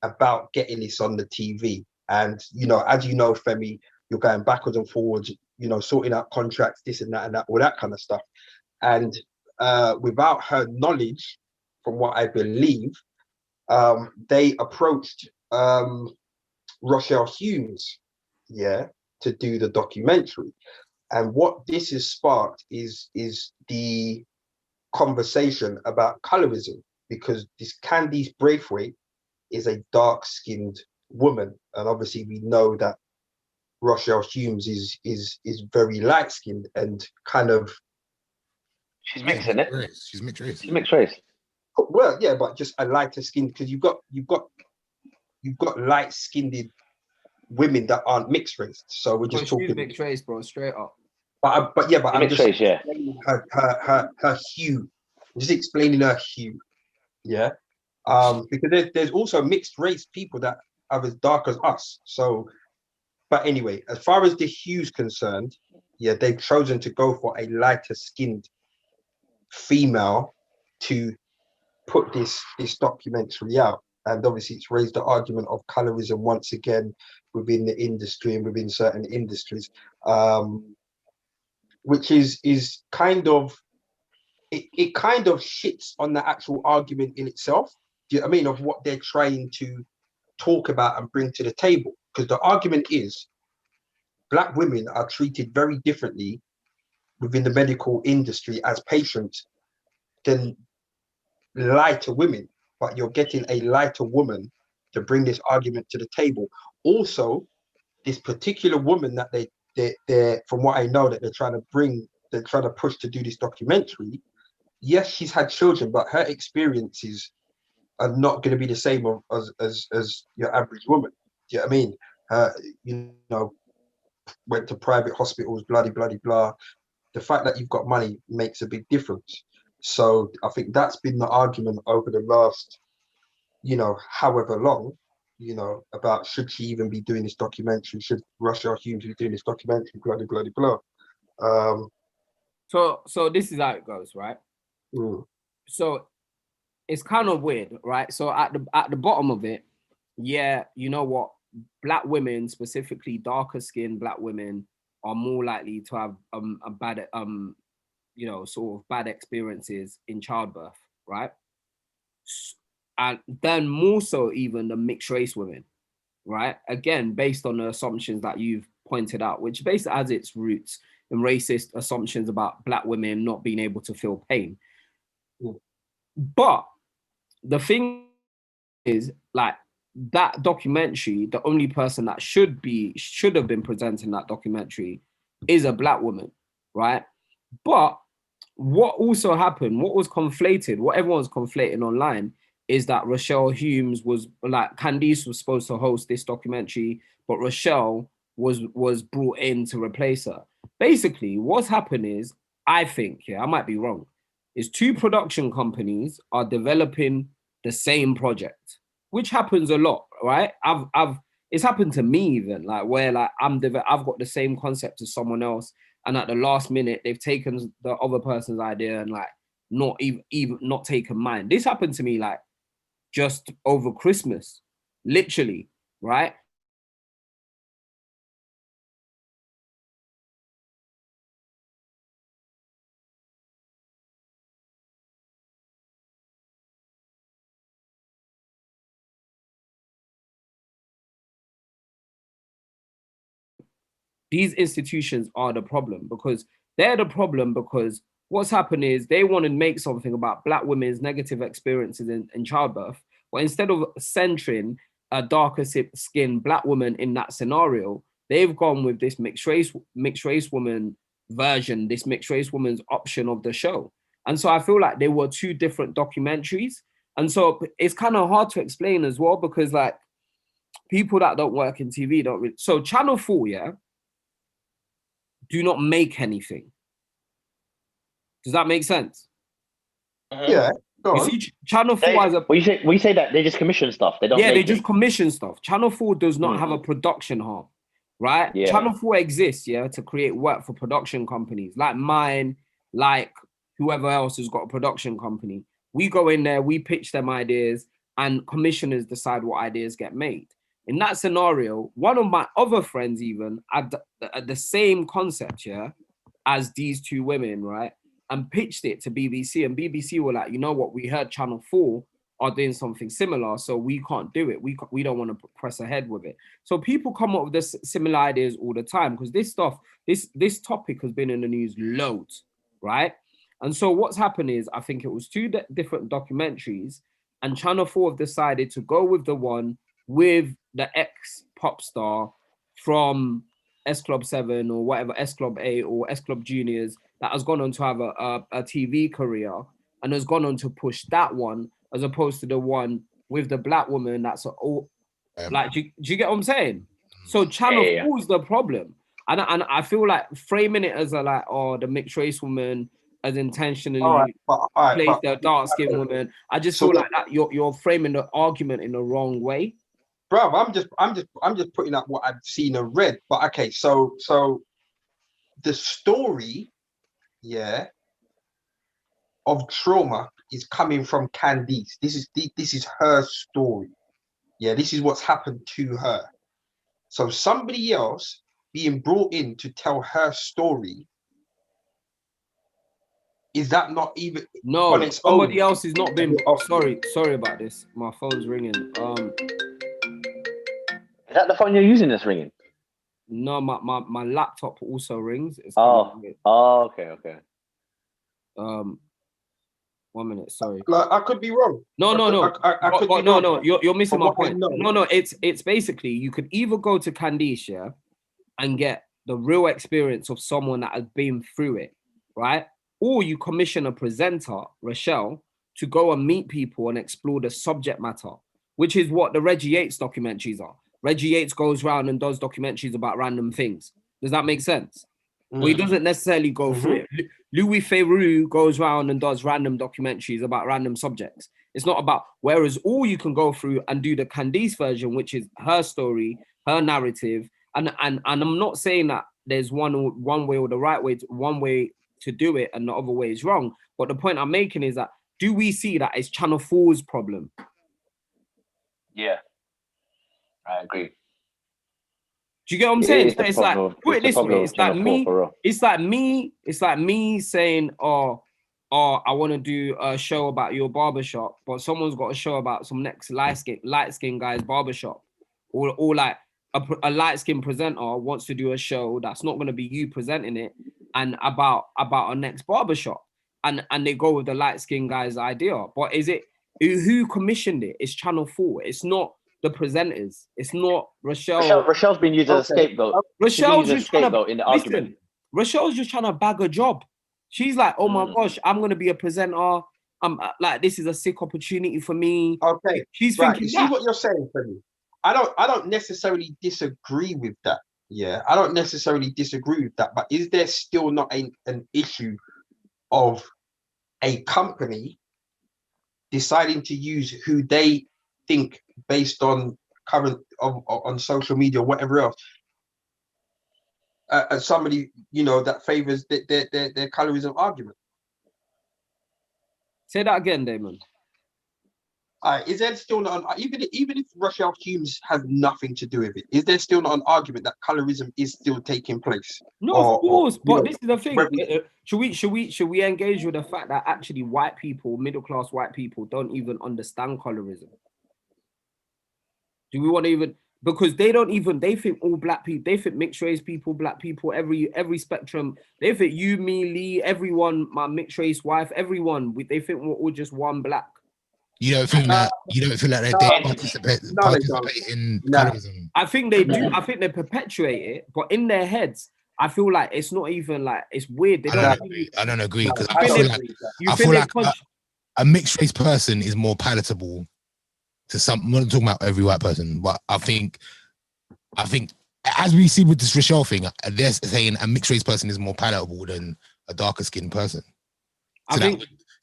about getting this on the TV. And, you know, as you know, Femi, you're going backwards and forwards, you know, sorting out contracts, this and that, all that kind of stuff. And without her knowledge, from what I believe, they approached Rochelle Humes, yeah, to do the documentary. And what this has sparked is the conversation about colorism, because this Candice Braithwaite is a dark-skinned woman, and obviously we know that Rochelle Humes is very light-skinned and kind of. She's mixed, isn't it? She's mixed race. She's mixed race. Well, yeah, but just a lighter skin, because you've got light-skinned women that aren't mixed race. So we're just She's talking mixed race, bro, straight up. But I'm Mixed just race, yeah. explaining her hue. I'm just explaining her hue. Yeah. Because there's also mixed race people that are as dark as us. So, but anyway, as far as the hue's concerned, yeah, they've chosen to go for a lighter skinned female to put this documentary out. And obviously it's raised the argument of colorism once again within the industry and within certain industries. Which is kind of it kind of shits on the actual argument in itself. Do you know what I mean? Of what they're trying to talk about and bring to the table. Because the argument is Black women are treated very differently within the medical industry as patients than lighter women. But you're getting a lighter woman to bring this argument to the table. Also, this particular woman that they're from what I know that they're trying to push to do this documentary. Yes, she's had children, but her experiences are not going to be the same as your average woman. Do you know what I mean? You know, went to private hospitals, bloody, bloody, blah. The fact that you've got money makes a big difference. So I think that's been the argument over the last, you know, however long, you know, about should she even be doing this documentary? Should Rochelle Humes be doing this documentary? Bloody, bloody, blah. So this is how it goes, right? So it's kind of weird, right? So at the bottom of it, yeah, you know what? Black women, specifically darker skinned Black women, are more likely to have a bad you know, sort of bad experiences in childbirth, right? And then more so even the mixed race women, right? Again, based on the assumptions that you've pointed out, which basically has its roots in racist assumptions about Black women not being able to feel pain. But the thing is, like, that documentary, the only person that should have been presenting that documentary is a Black woman, right? But what also happened, what was conflated, what everyone's conflating online, is that Rochelle Humes was, like, Candice was supposed to host this documentary, but Rochelle was brought in to replace her. Basically, what's happened is, I think, I might be wrong, is two production companies are developing the same project, which happens a lot, right? It's happened to me even, like, where, like, I've got the same concept as someone else, and at the last minute they've taken the other person's idea and, like, not even not taken mine. This happened to me, like, just over Christmas, literally, right? These institutions are the problem, because they're the problem because what's happened is they want to make something about Black women's negative experiences in childbirth, but instead of centering a darker skinned Black woman in that scenario, they've gone with this mixed race woman version, this mixed race woman's option of the show. And so I feel like they were two different documentaries. And so it's kind of hard to explain as well, because, like, people that don't work in TV don't really. So Channel 4, do not make anything. Does that make sense? Yeah. You see, Channel 4 has a. Well, you say that they just commission stuff. They don't. Yeah, make they just commission stuff. Channel 4 does not have a production arm, right? Yeah. Channel 4 exists, to create work for production companies like mine, like whoever else has got a production company. We go in there, we pitch them ideas, and commissioners decide what ideas get made. In that scenario, one of my other friends even had the same concept, as these two women, right? And pitched it to BBC, and BBC were like, you know what, we heard Channel 4 are doing something similar, so we can't do it. We don't want to press ahead with it. So people come up with this similar ideas all the time, because this topic has been in the news loads, right? And so what's happened is, I think it was two different documentaries, and Channel 4 have decided to go with the one with the ex-pop star from S Club 7 or whatever, S Club 8 or S Club Juniors, that has gone on to have a TV career and has gone on to push that one, as opposed to the one with the Black woman that's like, do you get what I'm saying? So Channel Yeah. 4 is the problem. And I feel like framing it as a like, oh, the mixed race woman as intentionally All right, place but the dark skinned woman. I just So feel the- like that you're framing the argument in the wrong way. bro, I'm just putting up what I've seen and read. But okay, so the story, yeah, of trauma is coming from Candice. This is her story. Yeah, this is what's happened to her. So somebody else being brought in to tell her story, is that not even No, on its somebody own? else is not been. Oh. Sorry about this. My phone's ringing. Is that the phone you're using that's ringing? No, my laptop also rings. It's okay. 1 minute, sorry. Like, I could be wrong. No. I could be No, wrong. no, you're missing From my what I point. know. No, it's basically you could either go to Candice, yeah, and get the real experience of someone that has been through it, right? Or you commission a presenter, Rochelle, to go and meet people and explore the subject matter, which is what the Reggie Yates documentaries are. Reggie Yates goes around and does documentaries about random things. Does that make sense? Well, he doesn't necessarily go through it. Louis Theroux goes around and does random documentaries about random subjects. It's not about, whereas all you can go through and do the Candice version, which is her story, her narrative. And I'm not saying that there's one way or the right way, one way to do it and the other way is wrong. But the point I'm making is that, do we see that as Channel 4's problem? Yeah, I agree. Do you get what I'm saying? It's Like, put it this way, it's like me saying, oh, I want to do a show about your barbershop, but someone's got a show about some next light skin guy's barbershop. Or like a light skin presenter wants to do a show that's not going to be you presenting it and about a next barbershop. And they go with the light skin guy's idea. But is it who commissioned it? It's Channel 4. It's not the presenters. It's not Rochelle. Rochelle's been used as a scapegoat. Rochelle's just trying to in the argument. Rochelle's just trying to bag a job. She's like, oh my gosh, I'm gonna be a presenter. I'm like, this is a sick opportunity for me. Okay, she's right. thinking. You see what you're saying, Freddie? I don't necessarily disagree with that. Yeah, I don't necessarily disagree with that. But is there still not an issue of a company deciding to use who they think based on current on social media or whatever else, as somebody that favors their colorism argument? Say that again, Damon. Is there still not even if Rochelle Humes has nothing to do with it? Is there still not an argument that colorism is still taking place? No, of course, but this is the thing. Should we engage with the fact that actually white people, middle class white people, don't even understand colorism? Do we want to even, because they think all black people, they think mixed race people, black people, every spectrum, they think you, me, Lee, everyone, my mixed race wife, everyone, they think we're all just one black. You don't think that they participate in colorism? I think they do. I think they perpetuate it, but in their heads, I feel like it's not even like, it's weird. I don't agree because I feel like a mixed race person is more palatable to some. I'm not talking about every white person, but I think as we see with this Rochelle thing, they're saying a mixed race person is more palatable than a darker skinned person.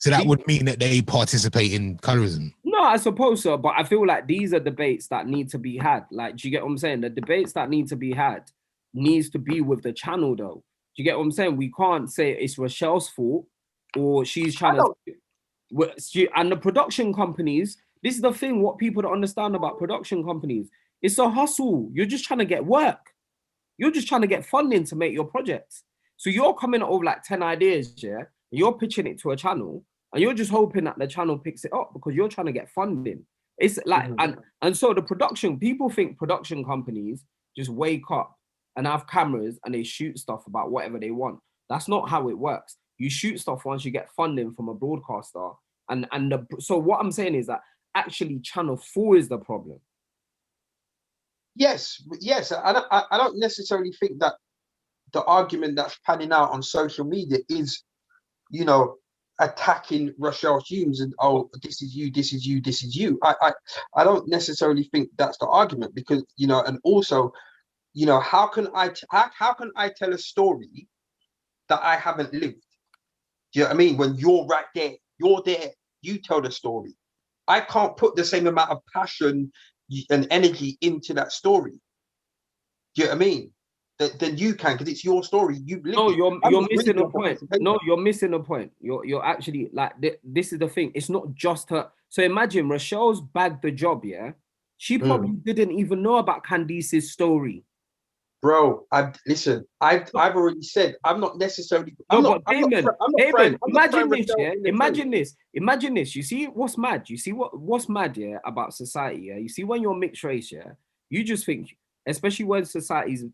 So that would mean that they participate in colorism. No, I suppose so, but I feel like these are debates that need to be had. Like, do you get what I'm saying? The debates that need to be had needs to be with the channel, though. Do you get what I'm saying? We can't say it's Rochelle's fault or she's trying to. And the production companies, this is the thing, what people don't understand about production companies. It's a hustle. You're just trying to get work. You're just trying to get funding to make your projects. So you're coming up with like 10 ideas, yeah? You're pitching it to a channel and you're just hoping that the channel picks it up because you're trying to get funding. It's like, and so the people think production companies just wake up and have cameras and they shoot stuff about whatever they want. That's not how it works. You shoot stuff once you get funding from a broadcaster. So what I'm saying is that actually Channel 4 is the problem. Yes. I don't necessarily think that the argument that's panning out on social media is, attacking Rochelle Humes and this is you. I don't necessarily think that's the argument because and also you know, how can I tell a story that I haven't lived? Do you know what I mean? When you're right there, you're there, you tell the story. I can't put the same amount of passion and energy into that story. Do you know what I mean? Then you can, because it's your story. You've lived. No, it. you're missing the point. No, you're missing the point. You're actually like this is the thing. It's not just her. So imagine Rochelle's bagged the job. Yeah, she probably didn't even know about Candice's story. Bro, I've already said I'm not necessarily. Damon, imagine this, yeah. Imagine this. You see what's mad? You see what's mad, yeah, about society, yeah. You see when you're mixed race, yeah, you just think, especially when society's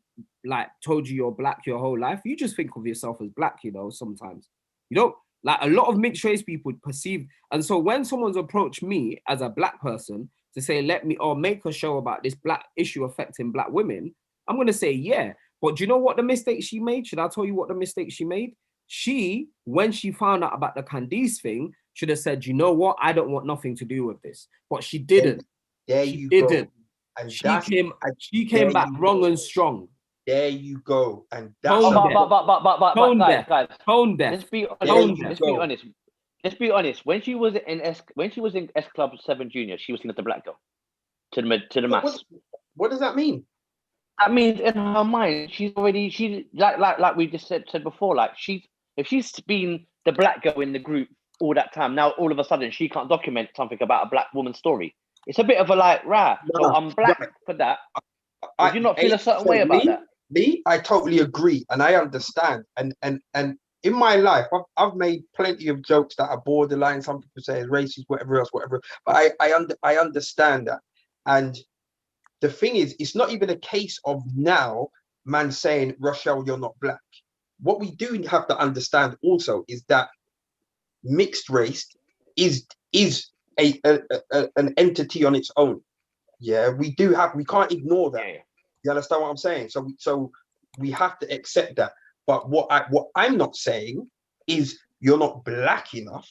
like told you you're black your whole life, you just think of yourself as black, you know. Sometimes, you know, like a lot of mixed race people perceive, and so when someone's approached me as a black person to say, let me or make a show about this black issue affecting black women, I'm going to say, yeah. But do you know what the mistake she made? Should I tell you what the mistake she made? She, when she found out about the Candice thing, should have said, you know what? I don't want nothing to do with this. But she didn't. She didn't. And she came back wrong and strong. There you go. And that's guys, let's be honest. Let's be honest. When she was in S Club 7 Junior, she was seen as the black girl to the mass. What does that mean? That means in her mind, she's like we just said before, like if she's been the black girl in the group all that time, now all of a sudden she can't document something about a black woman's story. It's a bit of a like, so I'm black for that. Do you not feel a certain way about that? I totally agree, and I understand. And in my life, I've made plenty of jokes that are borderline. Some people say it's racist, whatever else. But I understand that. And the thing is, it's not even a case of now man saying, Rochelle, you're not black. What we do have to understand also is that mixed race is an entity on its own. Yeah, we can't ignore that. Yeah. You understand what I'm saying? So we have to accept that. But what I'm not saying is you're not black enough.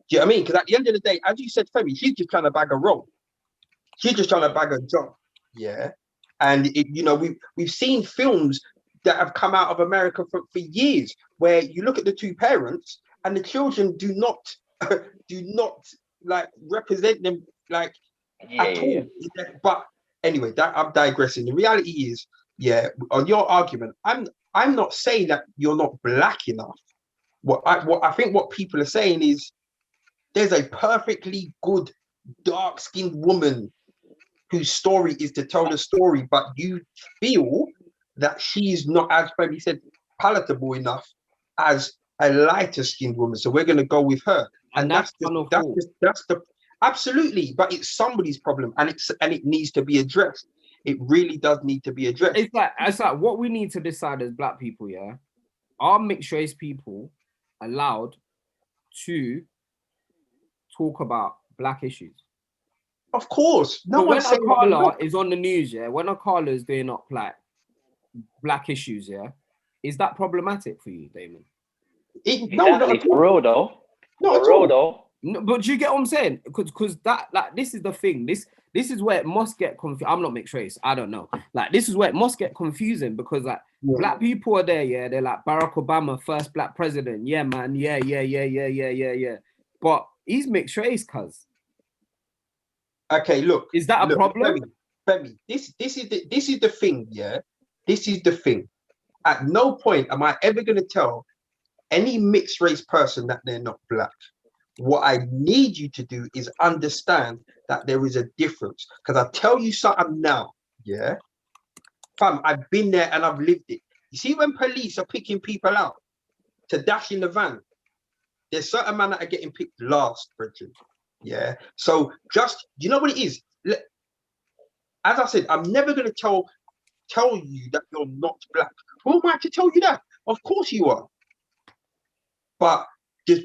Do you know what I mean? Because at the end of the day, as you said, Femi, she's just trying to bag a role. She's just trying to bag a job. Yeah, and we've seen films that have come out of America for years where you look at the two parents and the children do not like represent them like at all. But anyway, that I'm digressing. The reality is, yeah, on your argument, I'm not saying that you're not black enough. What I think what people are saying is there's a perfectly good dark-skinned woman whose story is to tell the story, but you feel that she's not, as Femi said, palatable enough as a lighter skinned woman. So we're going to go with her. And that's the absolutely, but it's somebody's problem, and it needs to be addressed. It really does need to be addressed. It's like what we need to decide as black people, yeah? Are mixed race people allowed to talk about black issues? Of course. No one saying Akala is on the news, yeah. When Akala is doing up like black issues, yeah, is that problematic for you, Damon? For real though. No, but do you get what I'm saying? Because that like this is the thing. This is where it must get confused. I'm not mixed race. I don't know. Like this is where it must get confusing because like black people are there, yeah. They're like Barack Obama, first black president. Yeah, man. Yeah. But he's mixed race, cuz. Okay, look. Is that a problem? Femi, this is the thing, yeah. This is the thing. At no point am I ever going to tell any mixed race person that they're not black. What I need you to do is understand that there is a difference. Because I tell you something now, yeah. Fam, I've been there and I've lived it. You see when police are picking people out to dash in the van, there's certain men that are getting picked last, Bridget. Yeah. So just, you know what it is? As I said, I'm never going to tell you that you're not black. Who am I to tell you that? Of course you are. But just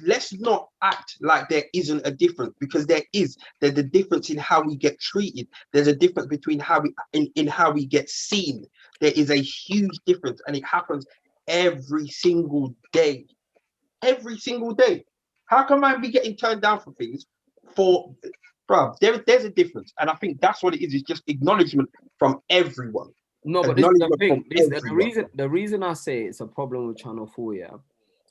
let's not act like there isn't a difference, because there is. There's a difference in how we get treated. There's a difference between how we get seen. There is a huge difference, and it happens every single day. Every single day. How come I be getting turned down for things? There's a difference. And I think that's what it is. It's just acknowledgement from everyone. No, but this is the Acknowledgement thing. from everyone. The reason I say it's a problem with Channel 4, yeah,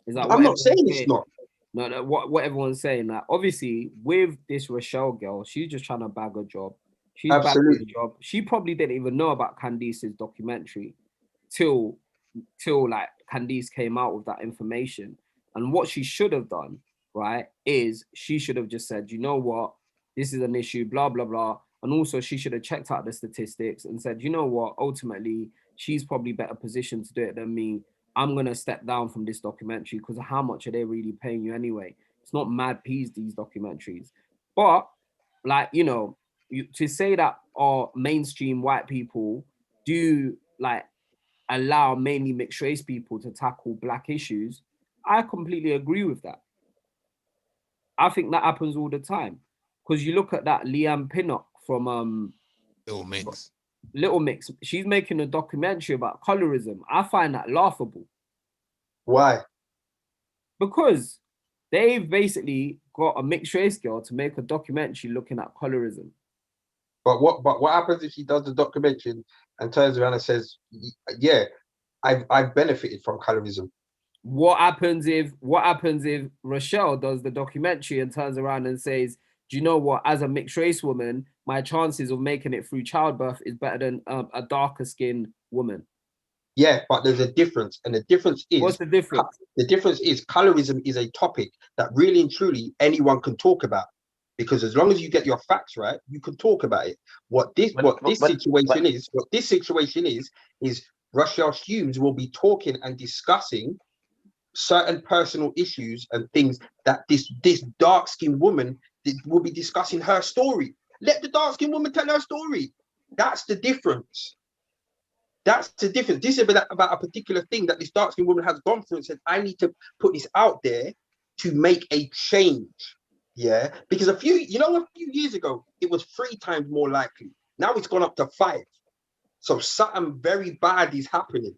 is that I'm not saying it's not. no, what everyone's saying, like obviously with this Rochelle girl, she's just trying to bag a job. She's bagging a Absolutely. job. She probably didn't even know about Candice's documentary till like Candice came out with that information. And what she should have done, right, is she should have just said, you know what, this is an issue, blah blah blah. And also she should have checked out the statistics and said, you know what, ultimately she's probably better positioned to do it than me. I'm gonna step down from this documentary because how much are they really paying you anyway? It's not mad peas, these documentaries. But like, you know, to say that our mainstream white people do like allow mainly mixed race people to tackle black issues, I completely agree with that. I think that happens all the time. Because you look at that Leanne Pinnock from Little Mix, she's making a documentary about colorism. I find that laughable. Why? Because they've basically got a mixed race girl to make a documentary looking at colorism. But what happens if she does the documentary and turns around and says, yeah, I've benefited from colorism? What happens if Rochelle does the documentary and turns around and says, do you know what, as a mixed race woman, my chances of making it through childbirth is better than a darker skinned woman? Yeah, but there's a difference. And the difference is... What's the difference? The difference is colorism is a topic that really and truly anyone can talk about. Because as long as you get your facts right, you can talk about it. What this situation is Rochelle Humes will be talking and discussing certain personal issues and things that this dark-skinned woman will be discussing her story. Let the dark-skinned woman tell her story. That's the difference. That's the difference. This is about a particular thing that this dark-skinned woman has gone through and said, I need to put this out there to make a change. Yeah, because a few years ago, it was 3 times more likely. Now it's gone up to 5. So something very bad is happening.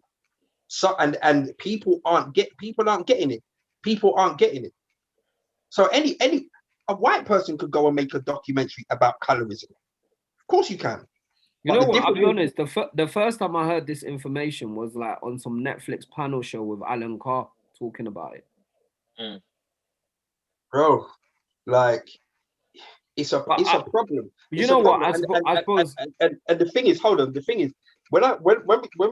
So and people aren't getting it. People aren't getting it. So a white person could go and make a documentary about colorism. Of course you can. You know what? I'll be honest. The first time I heard this information was like on some Netflix panel show with Alan Carr talking about it. Bro, like it's a problem. You know what? I suppose. And the thing is, hold on. The thing is, when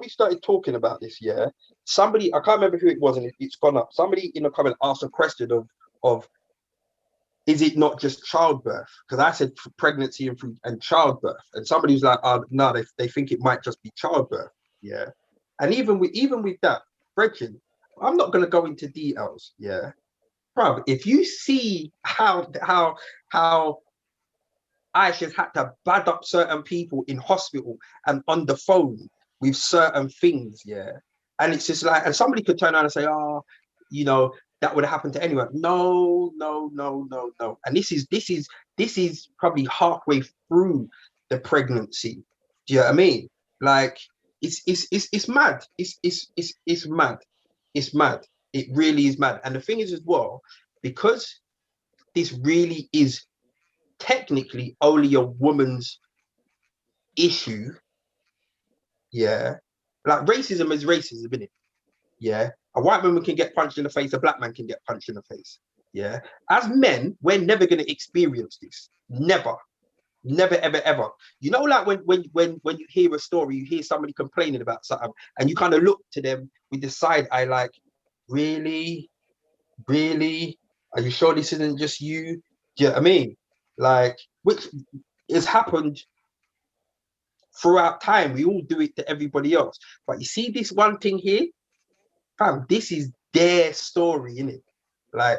we started talking about this, yeah, somebody, I can't remember who it was, and it's gone up. Somebody in the comment asked a question of is it not just childbirth? Because I said pregnancy and childbirth, and somebody was like, oh, no, they think it might just be childbirth. Yeah, and even with that, Brethren, I'm not going to go into details. Yeah, bro, if you see how Aisha's had to bad up certain people in hospital and on the phone with certain things, yeah, and it's just like, and somebody could turn around and say, oh, you know, that would have happened to anyone. No. And this is probably halfway through the pregnancy. Do you know what I mean? Like it's mad. It's mad. It's mad. It really is mad. And the thing is as well, because this really is technically only a woman's issue. Yeah, like racism is racism, isn't it? Yeah. A white woman can get punched in the face, a black man can get punched in the face. Yeah. As men, we're never going to experience this. Never, ever, ever. You know, like when you hear a story, you hear somebody complaining about something, and you kind of look to them with the side eye, like, really? Are you sure this isn't just you? Do you know what I mean? Like, which has happened throughout time. We all do it to everybody else. But you see this one thing here? Fam, this is their story, innit? Like,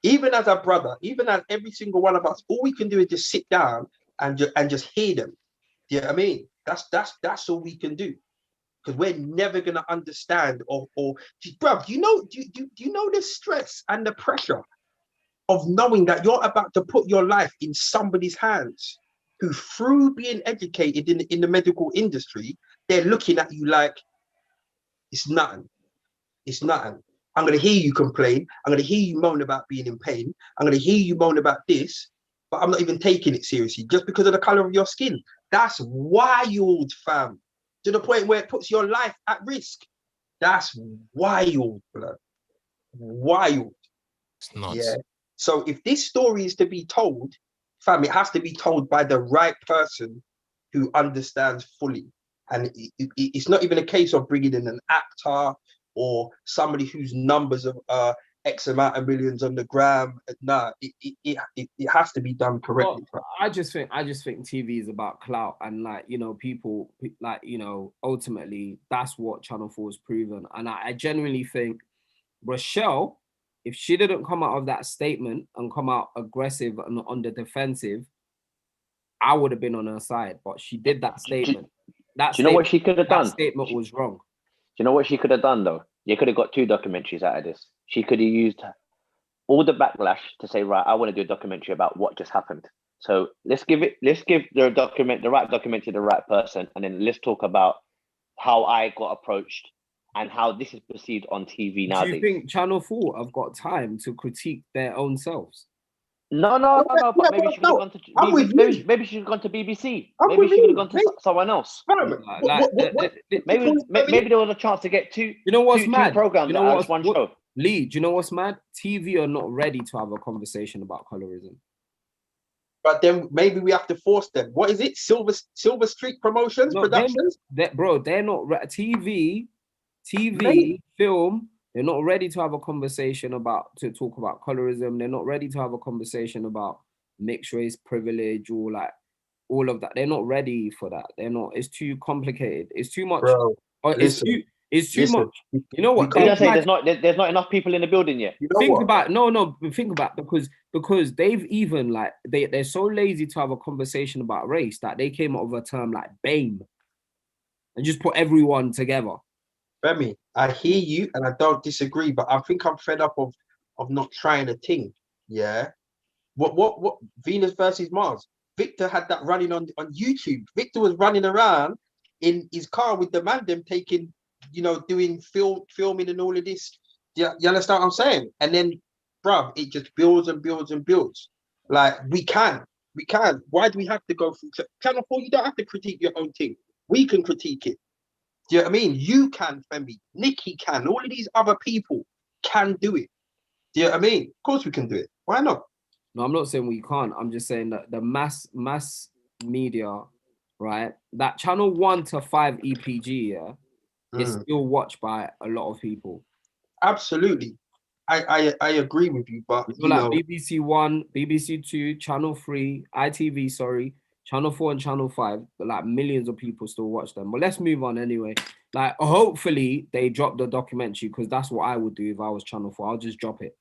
even as a brother, even as every single one of us, all we can do is just sit down and just hear them. Do you know what I mean? That's all we can do, because we're never gonna understand or bruv, do you know the stress and the pressure of knowing that you're about to put your life in somebody's hands who, through being educated in the medical industry, they're looking at you like it's nothing. It's nothing. I'm going to hear you complain. I'm going to hear you moan about being in pain. I'm going to hear you moan about this, but I'm not even taking it seriously just because of the color of your skin. That's wild, fam. to the point where it puts your life at risk. That's wild, blood. Wild. It's nuts. Yeah. So if this story is to be told, fam, it has to be told by the right person who understands fully. And it's not even a case of bringing in an actor or somebody whose numbers of X amount of millions on the gram. Nah, it has to be done correctly. Well, I just think TV is about clout, and like, you know, people like, you know, ultimately that's what Channel 4 has proven. And I genuinely think Rochelle, if she didn't come out of that statement and come out aggressive and on the defensive, I would have been on her side. But she did that statement. Do you know what she could have done? That statement was wrong. Do you know what she could have done though? You could have got 2 documentaries out of this. She could have used all the backlash to say, right, I want to do a documentary about what just happened. So let's give the right documentary to the right person, and then let's talk about how I got approached and how this is perceived on TV nowadays. Do you think Channel 4 have got time to critique their own selves? No. But maybe she could have gone to maybe she should have gone to BBC. Maybe she could have gone to someone else. Maybe there was a chance to get two. You know what's mad? Programs. You know what's one show. Lee, do you know what's mad? TV are not ready to have a conversation about colorism. But then maybe we have to force them. What is it? Silver Street Promotions Productions? They're not TV, film. They're not ready to have a conversation to talk about colorism. They're not ready to have a conversation about mixed race privilege or like all of that. They're not ready for that. They're not. It's too complicated. It's too much. Bro, it's too much. You know what? There's not enough people in the building yet. You know Think about because they've even like they're so lazy to have a conversation about race that they came up with a term like BAME and just put everyone together. Femi, I hear you and I don't disagree, but I think I'm fed up of not trying a thing. Yeah. What Venus versus Mars? Victor had that running on YouTube. Victor was running around in his car with the man them taking, you know, doing filming and all of this. You understand what I'm saying? And then, bruv, it just builds and builds and builds. Like, we can. Why do we have to go through Channel 4? You don't have to critique your own thing. We can critique it. Do you know what I mean? You can, Femi. Nikki can. All of these other people can do it. Do you know what I mean? Of course we can do it. Why not? No, I'm not saying we can't. I'm just saying that the mass media, right? That channel 1 to 5 EPG, is still watched by a lot of people. Absolutely. I agree with you, but you know, BBC 1, BBC 2, Channel 3, ITV, sorry, Channel 4 and Channel 5, but like millions of people still watch them. But let's move on anyway. Like, hopefully they drop the documentary, because that's what I would do if I was Channel 4. I'll just drop it.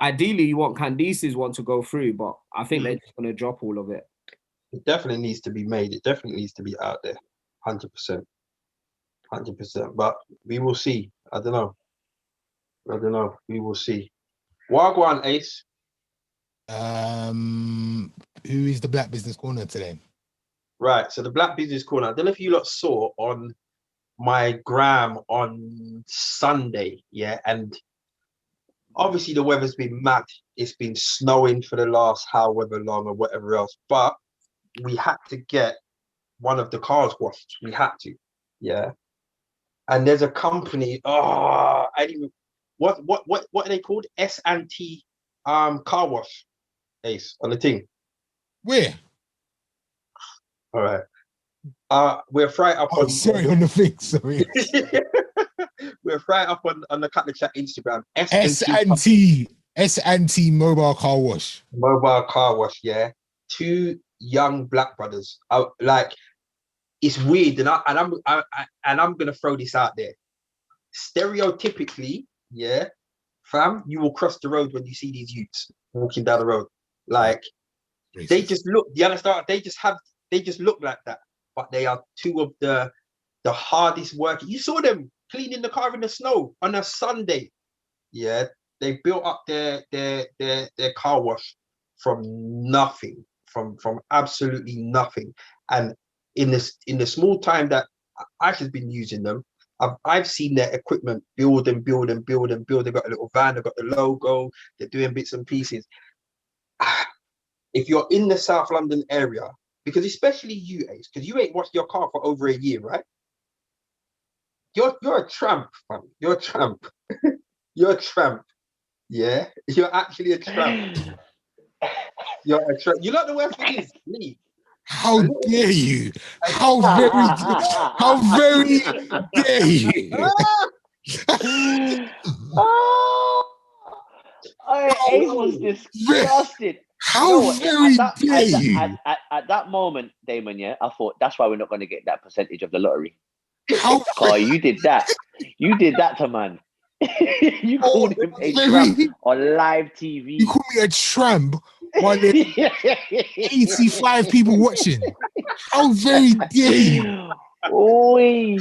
Ideally, you want Candice's one to go through, but I think they're just going to drop all of it. It definitely needs to be made. It definitely needs to be out there. 100%. 100%. But we will see. I don't know. We will see. Wagwan, Ace. Who is the Black Business Corner today? Right. So the Black Business Corner. I don't know if you lot saw on my gram on Sunday. Yeah. And obviously the weather's been mad. It's been snowing for the last however long or whatever else. But we had to get one of the cars washed. We had to. Yeah. And there's a company. What are they called? S&T car wash. Ace on the thing. Where? All right. We're right up on. Sorry, on the thing. Sorry. We're right up on the Cut the Chat Instagram. S&T mobile car wash. Mobile car wash. Yeah. 2 young black brothers. Like, it's weird, and I'm gonna throw this out there. Stereotypically, yeah, fam, you will cross the road when you see these youths walking down the road. Like, they just look. You understand? They just look like that. But they are 2 of the hardest working. You saw them cleaning the car in the snow on a Sunday. Yeah, they built up their car wash from nothing, from absolutely nothing, and in the small time that I've been using them, I've seen their equipment build and build and build and build. They've got a little van, they've got the logo, they're doing bits and pieces. If you're in the South London area, because especially you, Ace, because you ain't washed your car for over a year, right? You're a tramp, fam. You're a tramp. You're a tramp. Yeah, you're actually a tramp. You're a tramp. You know what the worst thing is, Lee? How dare you? How very dare you? Ace was disgusted. How very dare you? At that moment, Damon, yeah, I thought that's why we're not going to get that percentage of the lottery. How Carl, you did that. You did that to man. You called him a tramp on live TV. You call me a tramp while there's 85 people watching. How very dare you? Oi.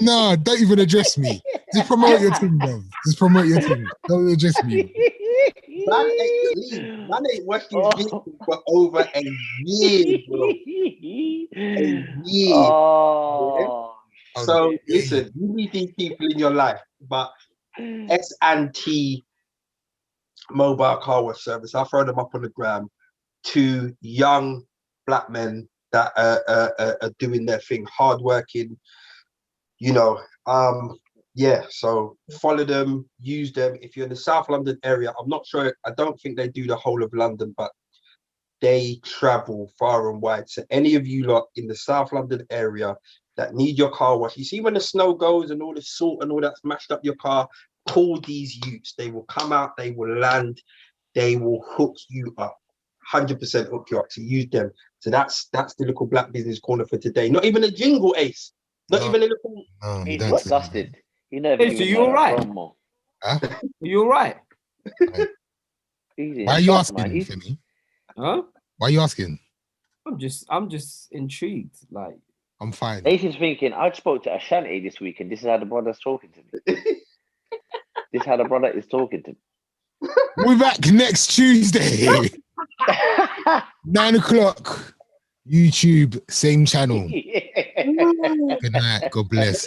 Nah, don't even address me. Just promote your team, bro. Just promote your team. Don't address me. Man ain't washed his vehicle for over a year, bro. A year. Oh. So listen, you need these people in your life, but S&T mobile car wash service, I'll throw them up on the gram. 2 young black men that are doing their thing, hardworking, you know. Yeah, so follow them, use them. If you're in the South London area, I'm not sure, I don't think they do the whole of London, but they travel far and wide. So any of you lot in the South London area that need your car wash, you see when the snow goes and all the salt and all that smashed up your car, call these youths. They will come out, they will land, they will hook you up. 100% hook you up, to use them. So that's the little Black Business Corner for today. Not even a jingle, Ace. Not even a little. He's disgusted. You never. Ace, are you all right? Huh? Are you all right? Why are you asking, Femi? Huh? Why are you asking? I'm just intrigued. Like, I'm fine. Ace is thinking, I spoke to Ashanti this week, and this is how the brother's talking to me. This is how the brother is talking to me. We're back next Tuesday. 9 o'clock. YouTube, same channel. Good night. God bless.